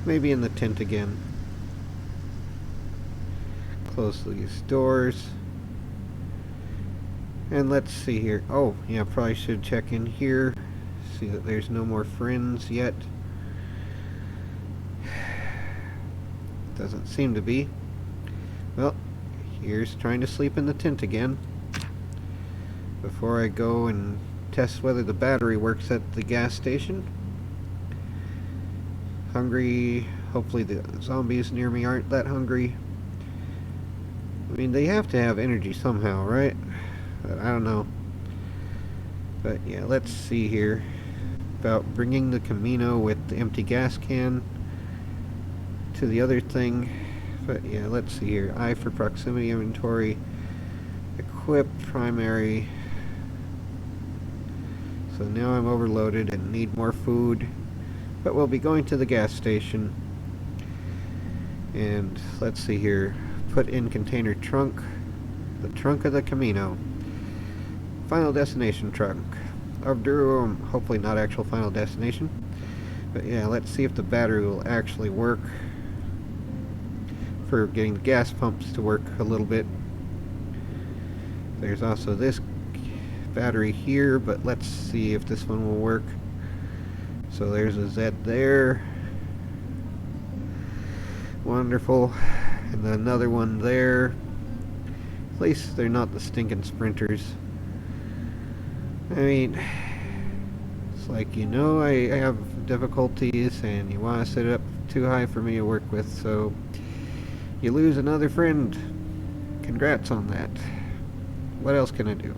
A: Maybe in the tent again. Close these doors. And let's see here. Oh, yeah, probably should check in here. See that there's no more friends yet. Doesn't seem to be. Well, here's trying to sleep in the tent again. Before I go and test whether the battery works at the gas station. Hungry. Hopefully the zombies near me aren't that hungry. I mean, they have to have energy somehow, right? But I don't know. But yeah, let's see here. About bringing the Camino with the empty gas can to the other thing. But yeah, let's see here. I for proximity inventory. Equip primary. So now I'm overloaded and need more food. But we'll be going to the gas station. And let's see here. Put in container trunk. The trunk of the Camino. Final destination trunk. Of doom. Hopefully not actual final destination. But yeah, let's see if the battery will actually work. For getting the gas pumps to work a little bit. There's also this battery here, but let's see if this one will work. So there's a Z there. Wonderful. And then another one there. At least they're not the stinking sprinters. I mean, it's like, you know, I have difficulties and you want to set it up too high for me to work with, so you lose another friend. Congrats on that. What else can I do?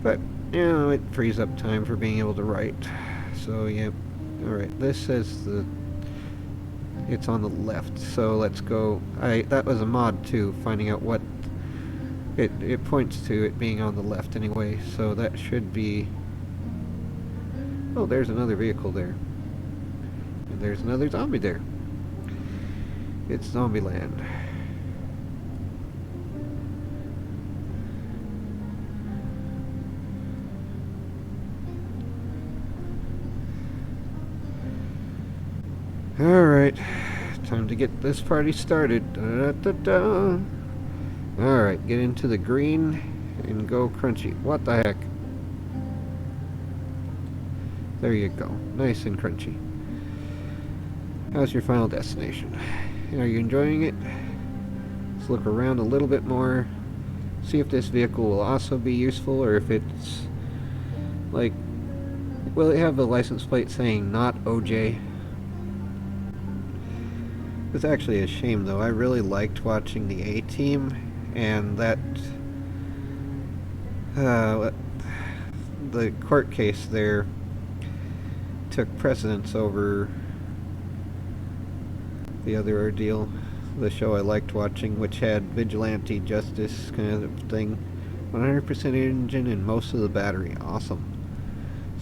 A: But, you know, it frees up time for being able to write. So, yeah. Alright, this says it's on the left, so let's go. That was a mod too, finding out what It points to it being on the left anyway, so that should be... Oh, there's another vehicle there. And there's another zombie there. It's Zombieland. Alright, time to get this party started. Da-da-da-da. Alright, get into the green and go crunchy. What the heck? There you go. Nice and crunchy. How's your final destination? Are you enjoying it? Let's look around a little bit more. See if this vehicle will also be useful, or if it's like... Will it have a license plate saying not OJ? It's actually a shame though. I really liked watching the A-Team, and that the court case there took precedence over the other ordeal. The show I liked watching, which had vigilante justice kind of thing. 100% engine and most of the battery. Awesome.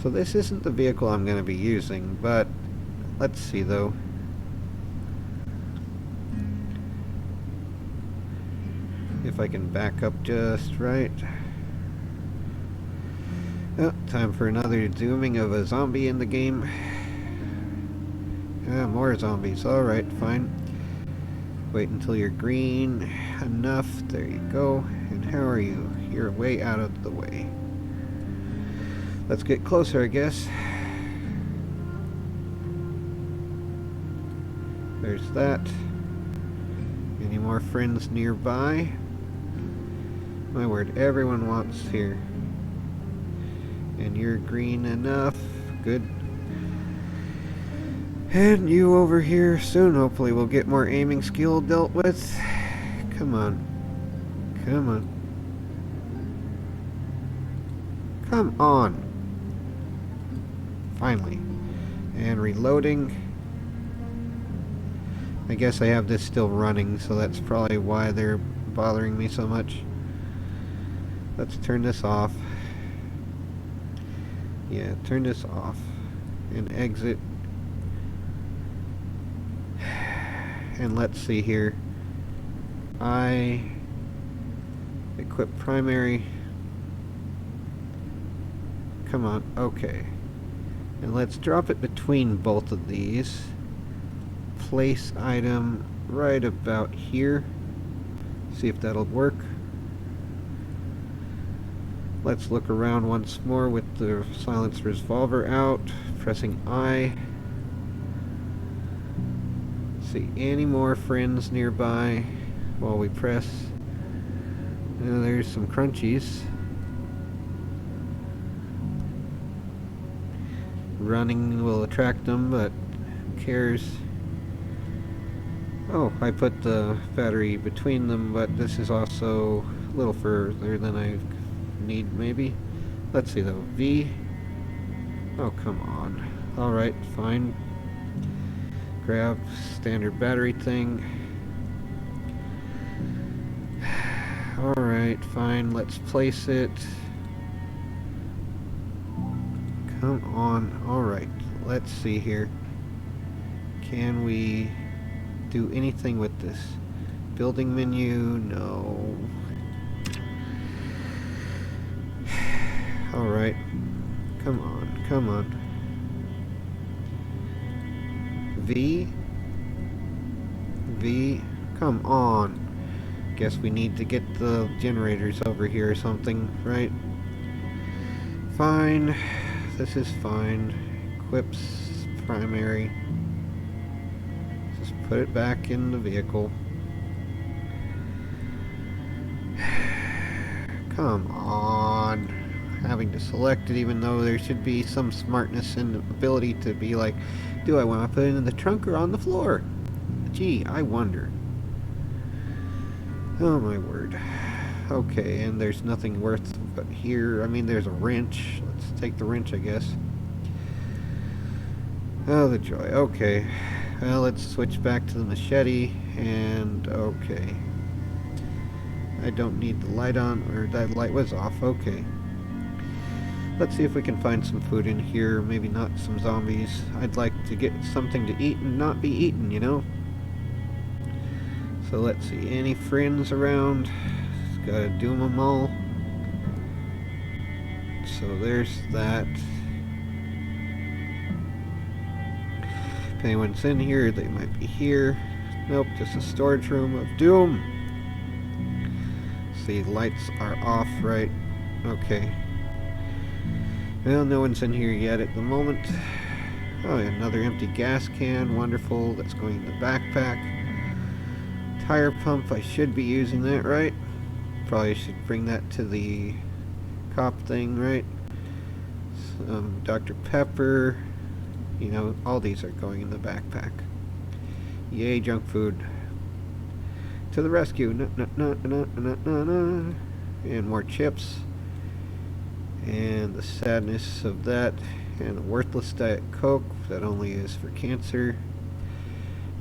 A: So this isn't the vehicle I'm going to be using, but let's see though. If I can back up just right. Oh, time for another zooming of a zombie in the game. More zombies. Alright, fine. Wait until you're green enough. There you go. And how are you? You're way out of the way. Let's get closer, I guess. There's that. Any more friends nearby? My word, everyone wants here. And you're green enough. Good. And you over here soon, hopefully, will get more aiming skill dealt with. Come on. Come on. Come on. Finally. And reloading. I guess I have this still running, so that's probably why they're bothering me so much. Let's turn this off. Yeah, turn this off. And exit. And let's see here. I equip primary. Come on, okay. And let's drop it between both of these. Place item right about here. See if that'll work. Let's look around once more with the silenced revolver out, pressing I. See any more friends nearby while we press. There's some crunchies. Running will attract them, but who cares? Oh, I put the battery between them, but this is also a little further than I need, maybe. Let's see though. V. Oh, come on. Alright, fine. Grab standard battery thing. Alright, fine. Let's place it. Come on. Alright, let's see here. Can we do anything with this? Building menu? No. Alright. Come on, come on. V? V? Come on. Guess we need to get the generators over here or something, right? Fine. This is fine. Equips primary. Just put it back in the vehicle. Come on. Having to select it, even though there should be some smartness and ability to be like, do I want to put it in the trunk or on the floor? Gee, I wonder. Oh my word. Okay, and there's nothing worth but here. I mean, there's a wrench. Let's take the wrench, I guess. Oh, the joy. Okay. Well, let's switch back to the machete, and okay. I don't need the light on, or that light was off. Okay. Let's see if we can find some food in here. Maybe not some zombies. I'd like to get something to eat and not be eaten, you know? So let's see. Any friends around? Gotta doom them all. So there's that. If anyone's in here, they might be here. Nope, just a storage room of doom. See, lights are off, right? Okay. Well, no one's in here yet at the moment. Oh, another empty gas can. Wonderful. That's going in the backpack. Tire pump. I should be using that, right? Probably should bring that to the cop thing, right? Some Dr. Pepper. You know, all these are going in the backpack. Yay, junk food. To the rescue. And more chips. And the sadness of that. And the worthless Diet Coke that only is for cancer.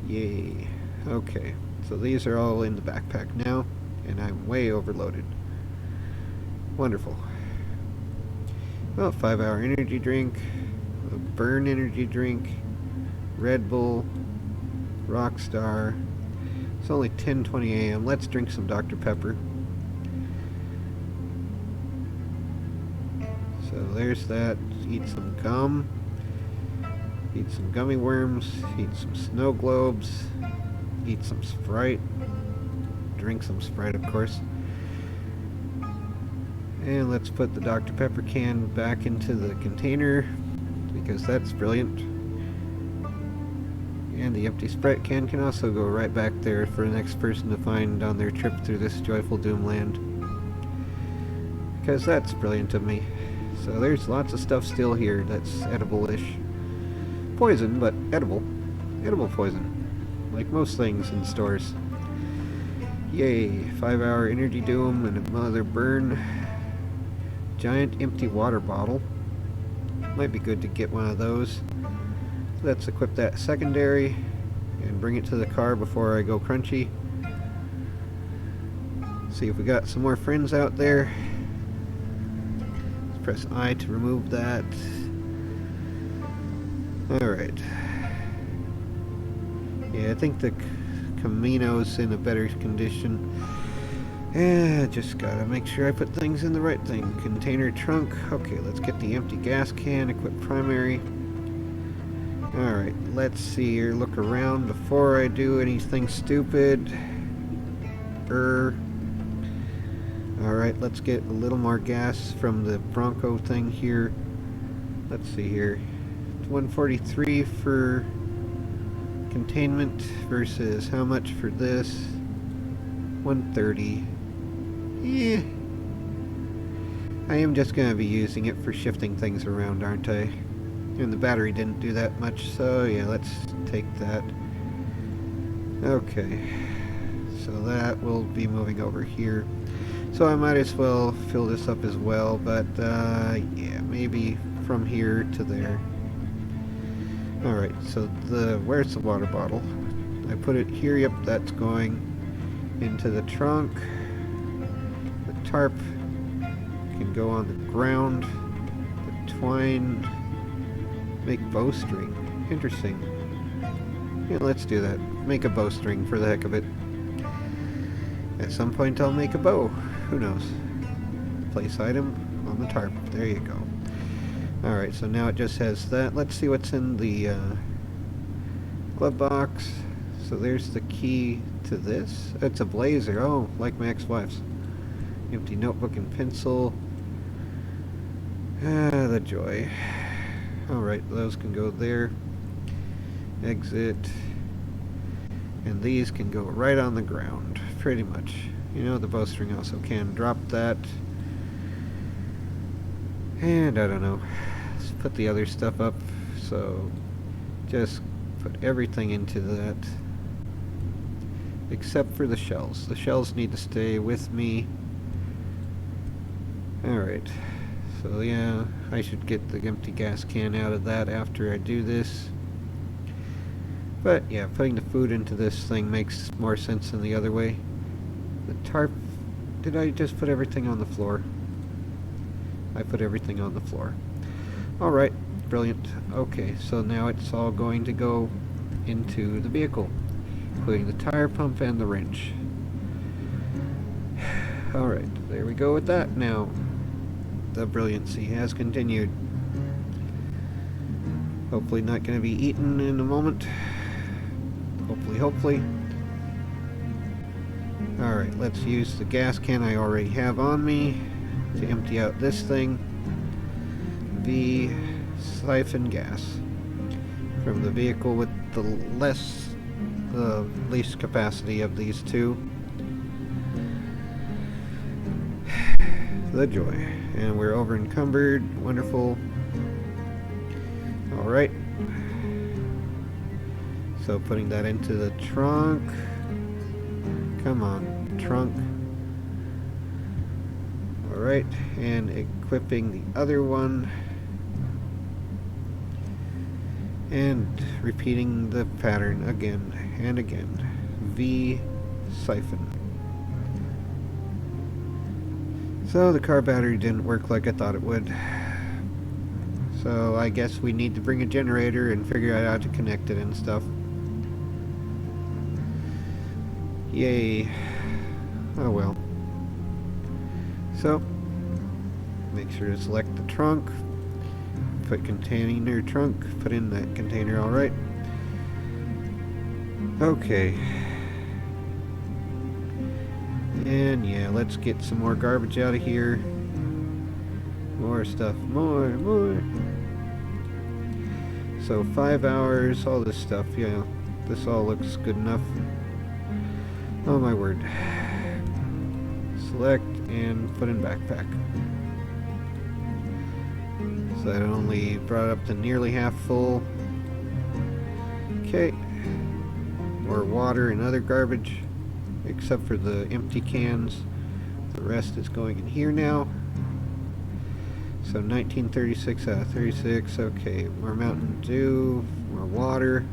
A: Yay. Okay. So these are all in the backpack now. And I'm way overloaded. Wonderful. Well, 5-hour energy drink. A burn energy drink. Red Bull. Rockstar. It's only 10:20 a.m. Let's drink some Dr. Pepper. So there's that. Eat some gum. Eat some gummy worms. Eat some snow globes. Eat some Sprite. Drink some Sprite, of course. And let's put the Dr. Pepper can back into the container, because that's brilliant. And the empty Sprite can also go right back there for the next person to find on their trip through this joyful Doomland. Because that's brilliant of me. So there's lots of stuff still here that's edible-ish. Poison, but edible. Edible poison. Like most things in stores. Yay, 5-hour energy doom and another burn. Giant empty water bottle. Might be good to get one of those. Let's equip that secondary and bring it to the car before I go crunchy. See if we got some more friends out there. Let's press I to remove that. Alright. Yeah, I think the Camino's in a better condition. Yeah, just gotta make sure I put things in the right thing. Container trunk. Okay, let's get the empty gas can. Equip primary. Alright, let's see here. Look around before I do anything stupid. Alright, let's get a little more gas from the Bronco thing here. Let's see here. 143 for containment versus how much for this? 130. Yeah. I am just going to be using it for shifting things around, aren't I? And the battery didn't do that much, so yeah, let's take that. Okay. So that will be moving over here. So I might as well fill this up as well, but yeah, maybe from here to there. Alright, so where's the water bottle? I put it here, yep, that's going into the trunk. The tarp can go on the ground. The twine, make bowstring. Interesting. Yeah, let's do that. Make a bowstring for the heck of it. At some point I'll make a bow. Who knows? Place item on the tarp. There you go. Alright, so now it just has that. Let's see what's in the glove box. So there's the key to this. It's a blazer. Oh, like my ex-wife's. Empty notebook and pencil. Ah, the joy. Alright, those can go there. Exit. And these can go right on the ground, pretty much. You know, the bowstring also can. Drop that. And I don't know. Let's put the other stuff up. So, just put everything into that. Except for the shells. The shells need to stay with me. Alright. So yeah, I should get the empty gas can out of that after I do this. But yeah, putting the food into this thing makes more sense than the other way. The tarp did I just put everything on the floor? I put everything on the floor. Alright, brilliant. Okay, so now it's all going to go into the vehicle, including the tire pump and the wrench. Alright, there we go with that now. The brilliancy has continued. Hopefully not going to be eaten in a moment. Hopefully. Alright, let's use the gas can I already have on me to empty out this thing. The siphon gas from the vehicle with the least capacity of these two. The joy. And we're over encumbered. Wonderful. Alright. So putting that into the trunk. Come on, trunk. Alright, and equipping the other one. And repeating the pattern again and again. V siphon. So the car battery didn't work like I thought it would. So I guess we need to bring a generator and figure out how to connect it and stuff. Yay. Oh well. So, make sure to select the trunk. Put container trunk. Put in that container, alright. Okay. And yeah, let's get some more garbage out of here. More stuff. More. So 5 hours, all this stuff. Yeah, this all looks good enough. Oh my word. Select and put in backpack. So that only brought up to nearly half full. Okay. More water and other garbage, except for the empty cans. The rest is going in here now. So 1936 out of 36. Okay, more Mountain Dew, more water.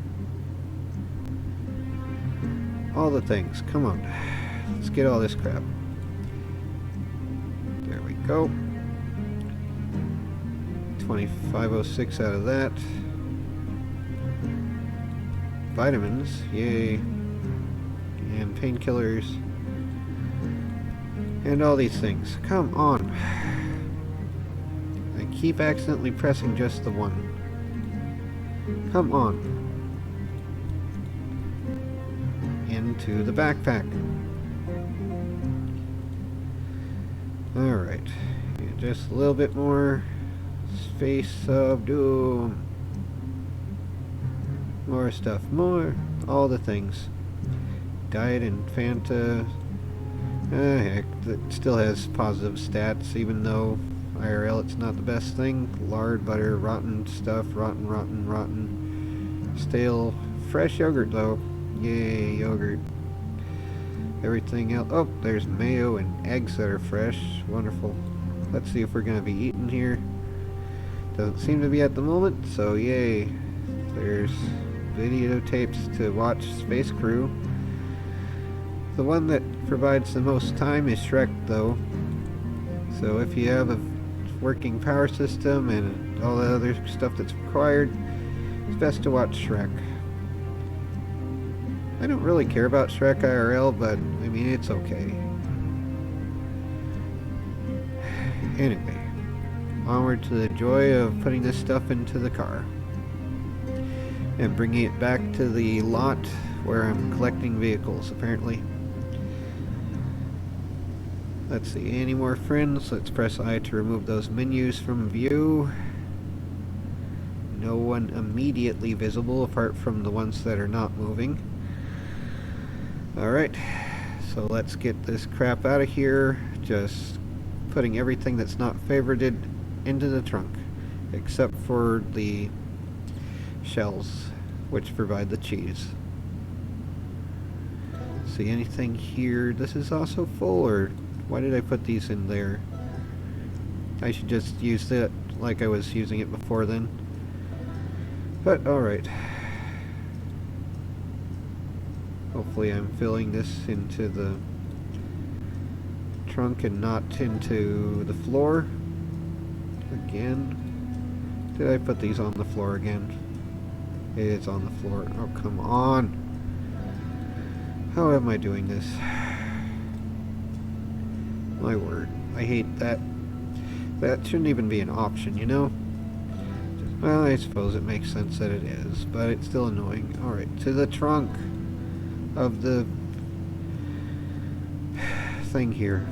A: All the things. Come on. Let's get all this crap. There we go. 2506 out of that. Vitamins. Yay. And painkillers. And all these things. Come on. I keep accidentally pressing just the one. Come on. Into the backpack. Alright. Just a little bit more. Face of Doom. More stuff. More. All the things. Diet and Fanta. Heck, it still has positive stats, even though IRL it's not the best thing. Lard, butter, rotten stuff. Rotten. Stale. Fresh yogurt though. Yay, yogurt. Everything else. Oh, there's mayo and eggs that are fresh. Wonderful. Let's see if we're going to be eating here. Doesn't seem to be at the moment, so yay. There's videotapes to watch Space Crew. The one that provides the most time is Shrek, though. So if you have a working power system and all the other stuff that's required, it's best to watch Shrek. I don't really care about Shrek IRL, but I mean, it's okay. Anyway, onward to the joy of putting this stuff into the car and bringing it back to the lot where I'm collecting vehicles, apparently. Let's see, any more friends? Let's press I to remove those menus from view. No one immediately visible apart from the ones that are not moving. Alright, so let's get this crap out of here. Just putting everything that's not favorited into the trunk, except for the shells, which provide the cheese. See anything here? This is also full, or why did I put these in there? I should just use it like I was using it before then. But alright. Hopefully I'm filling this into the trunk and not into the floor. Again. Did I put these on the floor again? It is on the floor. Oh, come on. How am I doing this? My word. I hate that. That shouldn't even be an option, you know? Well, I suppose it makes sense that it is, but it's still annoying. Alright, to the trunk of the thing here.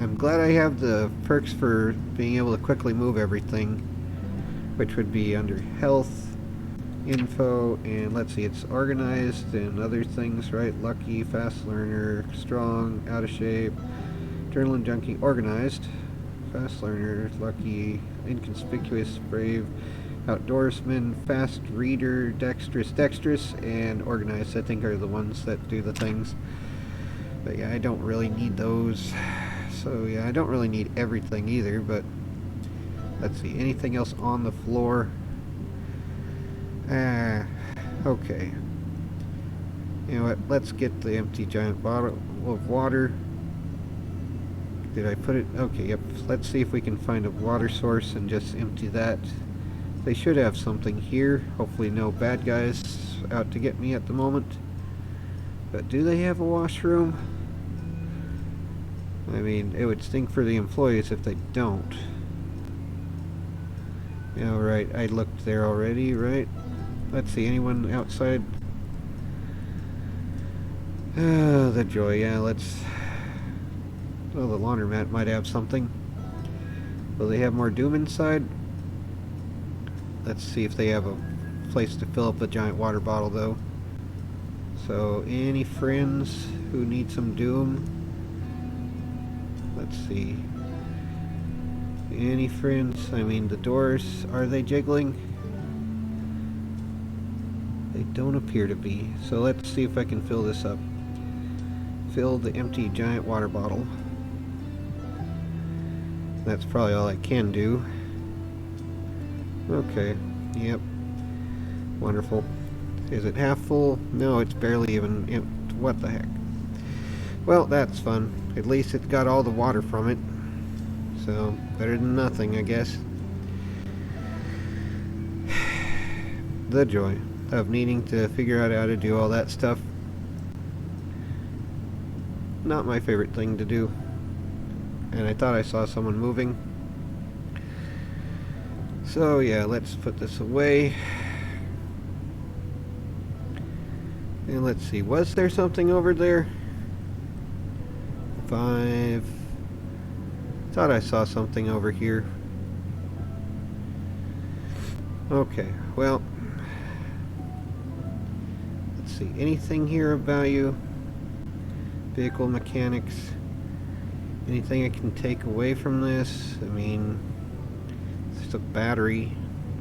A: I'm glad I have the perks for being able to quickly move everything, which would be under health, info, and let's see, it's organized and other things, right? Lucky, fast learner, strong, out of shape, adrenaline junkie, organized, fast learner, lucky, inconspicuous, brave, outdoorsman, fast reader, dexterous, and organized, I think, are the ones that do the things. But yeah, I don't really need those. So yeah, I don't really need everything either, but let's see, anything else on the floor? Okay. You know what, let's get the empty giant bottle of water. Did I put it? Okay, yep. Let's see if we can find a water source and just empty that. They should have something here. Hopefully no bad guys out to get me at the moment. But do they have a washroom? I mean, it would stink for the employees if they don't. Yeah, right. I looked there already, right? Let's see, anyone outside? The joy, yeah, let's... Oh, the laundromat might have something. Will they have more Doom inside? Let's see if they have a place to fill up a giant water bottle, though. So, any friends who need some Doom? Let's see. Any friends? I mean, the doors, are they jiggling? They don't appear to be. So let's see if I can fill this up. Fill the empty giant water bottle. That's probably all I can do. Okay. Yep. Wonderful. Is it half full? No, it's barely even... What the heck? Well, that's fun. At least it got all the water from it. So, better than nothing, I guess. The joy of needing to figure out how to do all that stuff. Not my favorite thing to do. And I thought I saw someone moving. So yeah, let's put this away. And let's see, was there something over there? 5. Thought I saw something over here. Okay, well, let's see, anything here about you? Vehicle mechanics. Anything I can take away from this? I mean, it's just a battery,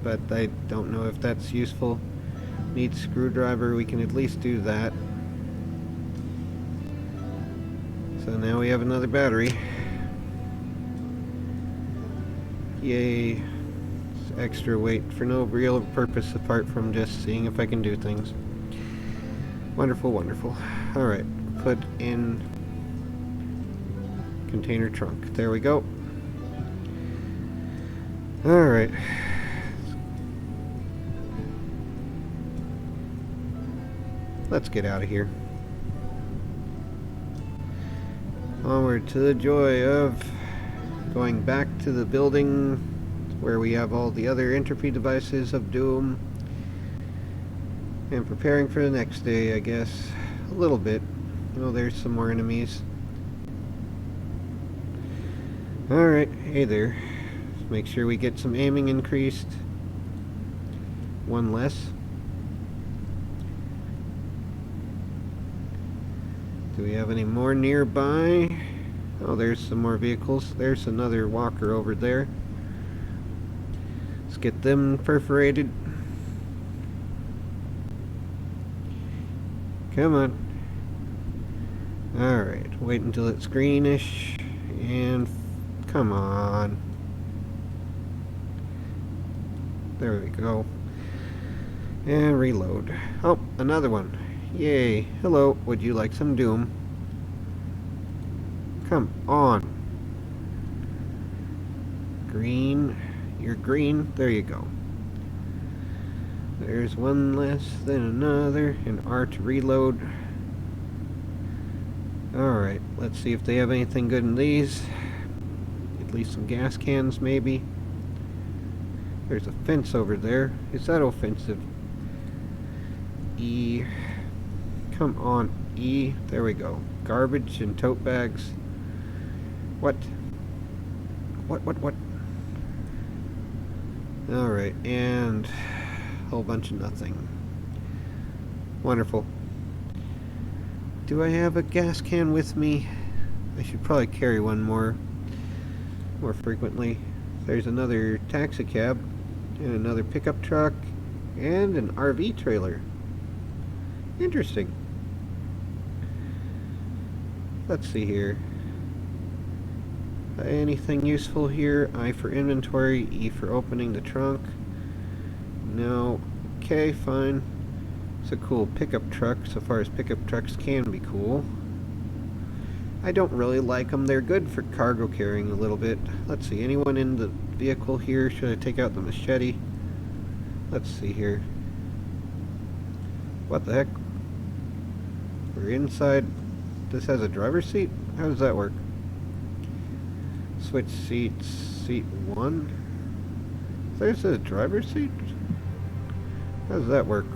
A: but I don't know if that's useful. Need screwdriver, we can at least do that. So now we have another battery. Yay. It's extra weight for no real purpose apart from just seeing if I can do things. Wonderful, wonderful. Alright, put in container trunk. There we go. Alright. Let's get out of here. Onward to the joy of going back to the building where we have all the other entropy devices of Doom. And preparing for the next day, I guess. A little bit. Oh, there's some more enemies. Alright, hey there. Let's make sure we get some aiming increased. One less. Do we have any more nearby? Oh, there's some more vehicles. There's another walker over there. Let's get them perforated. Come on. Alright, wait until it's greenish. And come on. There we go. And reload. Oh, another one. Yay. Hello, would you like some Doom? Come on. Green. You're green. There you go. There's one less than another. And R to reload. Alright, let's see if they have anything good in these. At least some gas cans, maybe. There's a fence over there. Is that offensive? E. Come on, E. There we go. Garbage and tote bags. What? What? Alright, and a whole bunch of nothing. Wonderful. Do I have a gas can with me? I should probably carry one more frequently. There's another taxi cab and another pickup truck and an RV trailer. Interesting. Let's see here. Anything useful here? I for inventory, E for opening the trunk. No. Okay, fine. It's a cool pickup truck, so far as pickup trucks can be cool. I don't really like them. They're good for cargo carrying a little bit. Let's see, anyone in the vehicle here? Should I take out the machete? Let's see here. What the heck? We're inside. This has a driver's seat? How does that work? Switch seats. Seat 1? There's a driver's seat? How does that work?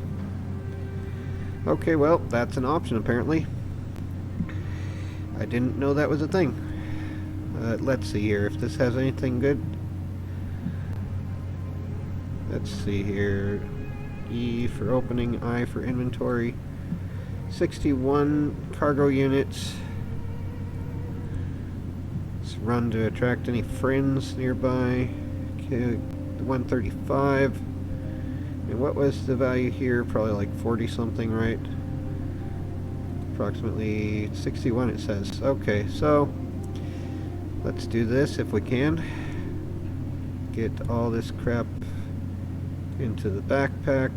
A: Okay, well, that's an option apparently. I didn't know that was a thing. Let's see here if this has anything good. Let's see here. E for opening, I for inventory. 61 cargo units. Let's run to attract any friends nearby. Okay, 135. And what was the value here? Probably like 40 something, right? Approximately 61 it says. Okay, so let's do this if we can. Get all this crap into the backpack.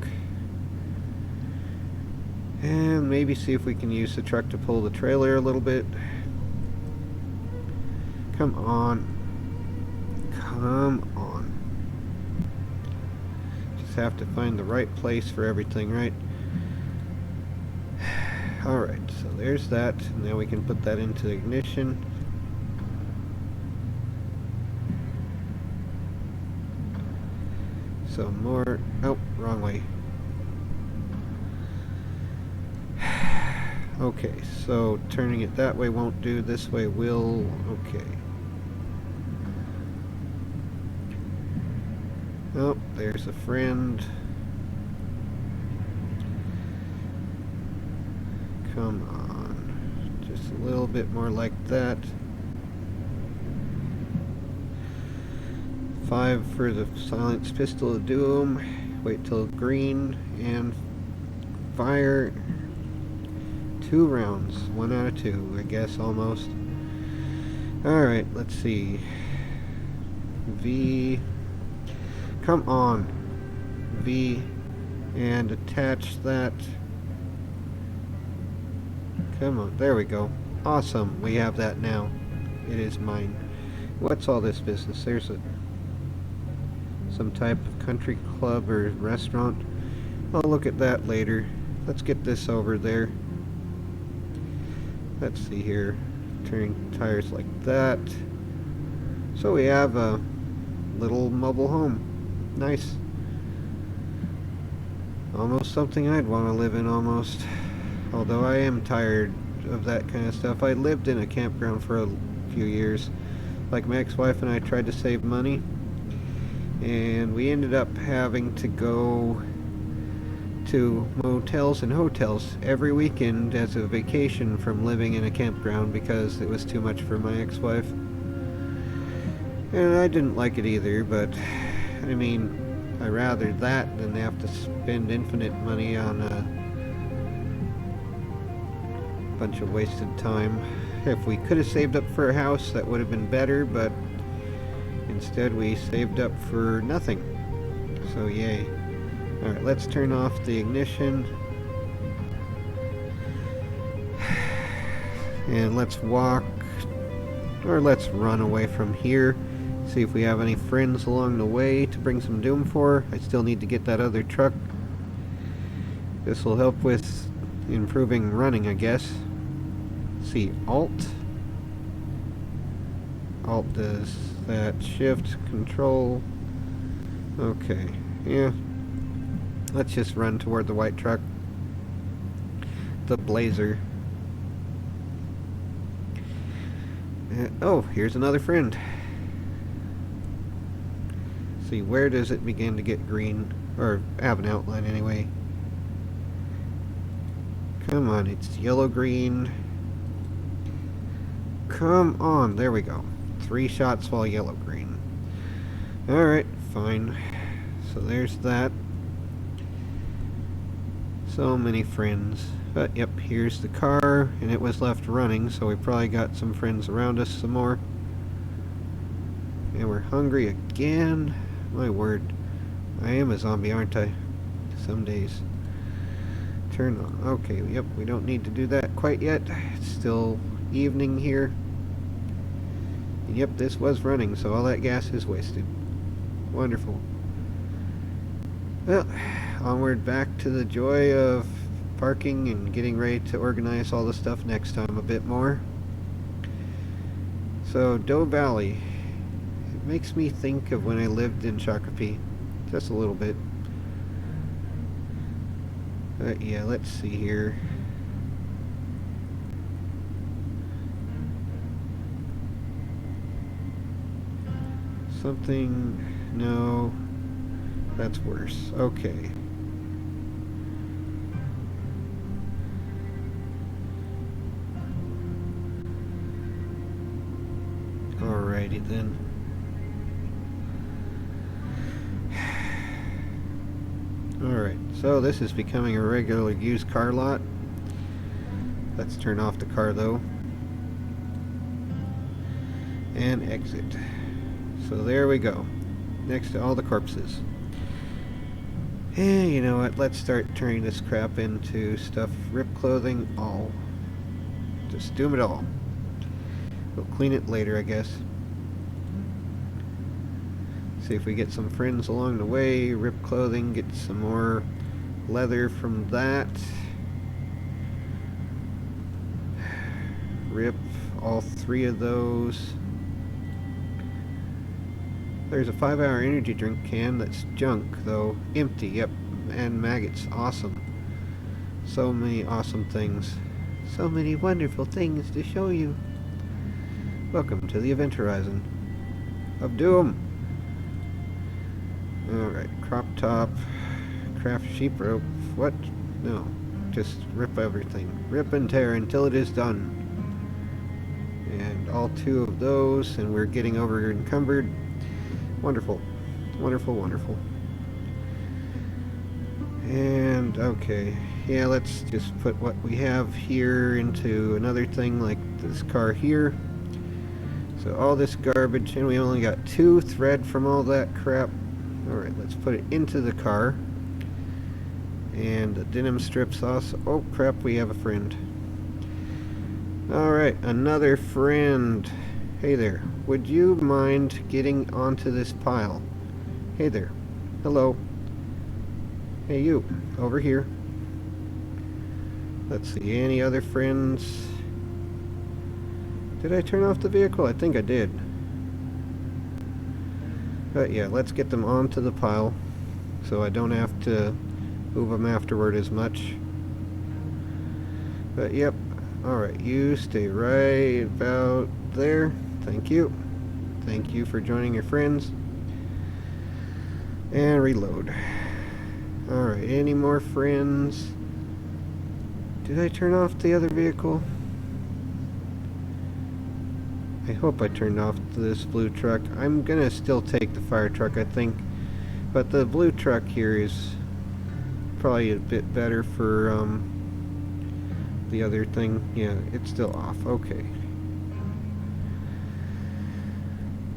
A: And maybe see if we can use the truck to pull the trailer a little bit. Come on. Come on. Have to find the right place for everything, right? Alright, so there's that. Now we can put that into ignition. So more... oh, wrong way. Okay, so turning it that way won't do. This way will... okay. Oh, there's a friend. Come on. Just a little bit more like that. 5 for the silenced pistol to do 'em. Wait till green and fire. 2 rounds. 1 out of 2, I guess, almost. Alright, let's see. V... come on, V, and attach that. Come on, there we go. Awesome, we have that now. It is mine. What's all this business? There's some type of country club or restaurant. I'll look at that later. Let's get this over there. Let's see here. Turning tires like that. So we have a little mobile home. Nice. Almost something I'd want to live in, almost. Although I am tired of that kind of stuff. I lived in a campground for a few years. Like my ex-wife and I tried to save money. And we ended up having to go to motels and hotels every weekend as a vacation from living in a campground because it was too much for my ex-wife. And I didn't like it either, but... I mean, I'd rather that than have to spend infinite money on a bunch of wasted time. If we could have saved up for a house, that would have been better, but instead we saved up for nothing. So yay. Alright, let's turn off the ignition. And let's walk, or let's run away from here. See if we have any friends along the way to bring some doom for. I still need to get that other truck. This will help with improving running, I guess. Let's see, Alt. Alt does that. Shift, Control. Okay, yeah. Let's just run toward the white truck. The Blazer. Oh, here's another friend. See, where does it begin to get green? Or have an outline anyway. Come on, it's yellow-green. Come on, there we go. 3 shots while yellow-green. Alright, fine. So there's that. So many friends. But yep, here's the car, and it was left running, so we probably got some friends around us some more. And we're hungry again. My word. I am a zombie, aren't I? Some days. Turn on. Okay, yep, we don't need to do that quite yet. It's still evening here. And yep, this was running, so all that gas is wasted. Wonderful. Well, onward back to the joy of parking and getting ready to organize all the stuff next time a bit more. So, Doe Valley. It makes me think of when I lived in Shakopee. Just a little bit. Yeah, let's see here. Something... no. That's worse. Okay. Alrighty then. Alright, so this is becoming a regular used car lot. Let's turn off the car though. And exit. So there we go. Next to all the corpses. And you know what, let's start turning this crap into stuff. Rip clothing, all. Just doom it all. We'll clean it later, I guess. See if we get some friends along the way. Rip clothing, get some more leather from that. Rip all 3 of those. There's a 5-hour energy drink can that's junk, though. Empty, yep. And maggots, awesome. So many awesome things. So many wonderful things to show you. Welcome to the event horizon of Doom. Alright, crop top, craft sheep rope. What? No, just rip everything. Rip and tear until it is done. And all 2 of those, and we're getting over encumbered. Wonderful. Wonderful, wonderful. And, okay. Yeah, let's just put what we have here into another thing like this car here. So all this garbage, and we only got 2 thread from all that crap. Alright, let's put it into the car. And the denim strips also. Oh crap, we have a friend. Alright, another friend. Hey there, would you mind getting onto this pile? Hey there. Hello. Hey you, over here. Let's see, any other friends? Did I turn off the vehicle? I think I did. But yeah, let's get them onto the pile so I don't have to move them afterward as much. But yep, alright, you stay right about there. Thank you. Thank you for joining your friends. And reload. Alright, any more friends? Did I turn off the other vehicle? I hope I turned off this blue truck. I'm gonna still take the fire truck, I think. But the blue truck here is probably a bit better for the other thing. Yeah, it's still off. Okay.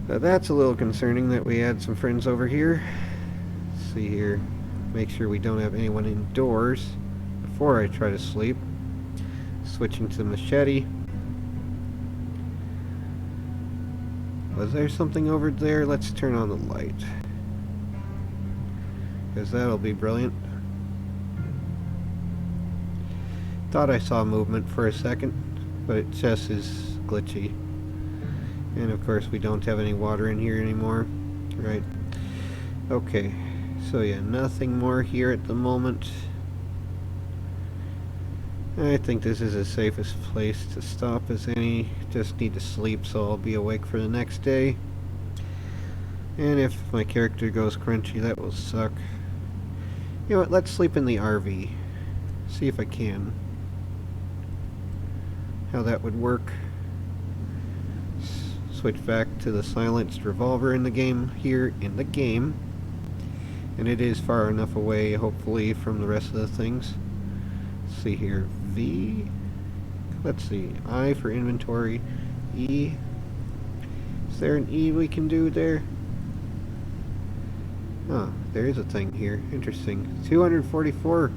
A: That's a little concerning that we had some friends over here. Let's see here. Make sure we don't have anyone indoors before I try to sleep. Switching to the machete. Was there something over there? Let's turn on the light, because that'll be brilliant. Thought I saw movement for a second, but it just is glitchy. And of course we don't have any water in here anymore. Right. Okay. So yeah, nothing more here at the moment. I think this is the safest place to stop as any. Just need to sleep, so I'll be awake for the next day. And if my character goes crunchy, that will suck. You know what, let's sleep in the RV. See if I can. How that would work. Switch back to the silenced revolver in the game here in the game. And it is far enough away, hopefully, from the rest of the things. Let's see here. V. Let's see. I for inventory. E. Is there an E we can do there? Oh, there is a thing here. Interesting. 244.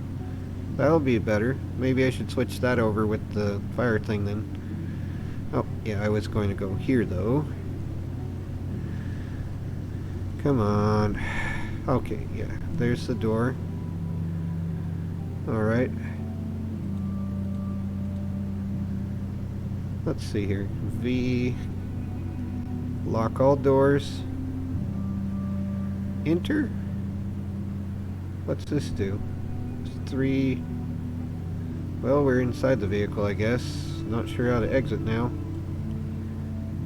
A: That'll be better. Maybe I should switch that over with the fire thing then. Oh, yeah, I was going to go here though. Come on. Okay, yeah. There's the door. Alright. Let's see here. V. Lock all doors. Enter? What's this do? 3. Well, we're inside the vehicle, I guess. Not sure how to exit now.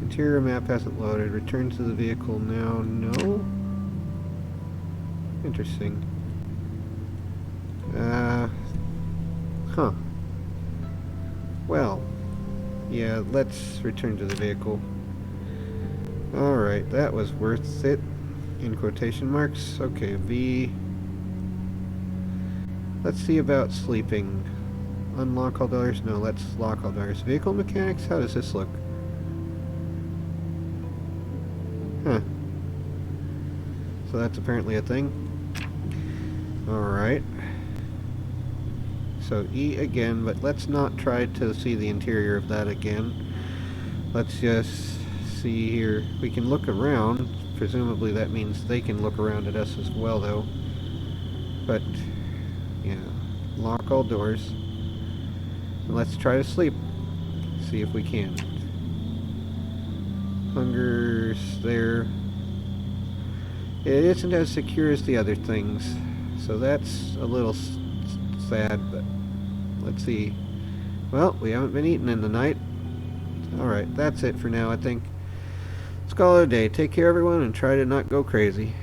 A: Interior map hasn't loaded. Return to the vehicle now. No? Interesting. Huh. Well, yeah, let's return to the vehicle. Alright, that was worth it. In quotation marks. Okay, V. Let's see about sleeping. Unlock all doors? No, let's lock all doors. Vehicle mechanics? How does this look? Huh. So that's apparently a thing. Alright. So E again, but let's not try to see the interior of that again. Let's just see here. We can look around. Presumably that means they can look around at us as well, though. But, yeah. Lock all doors. And let's try to sleep. See if we can. Hunger's there. It isn't as secure as the other things, so that's a little sad, but let's see. Well, we haven't been eating in the night. Alright, that's it for now, I think. Let's call it a day. Take care, everyone, and try to not go crazy.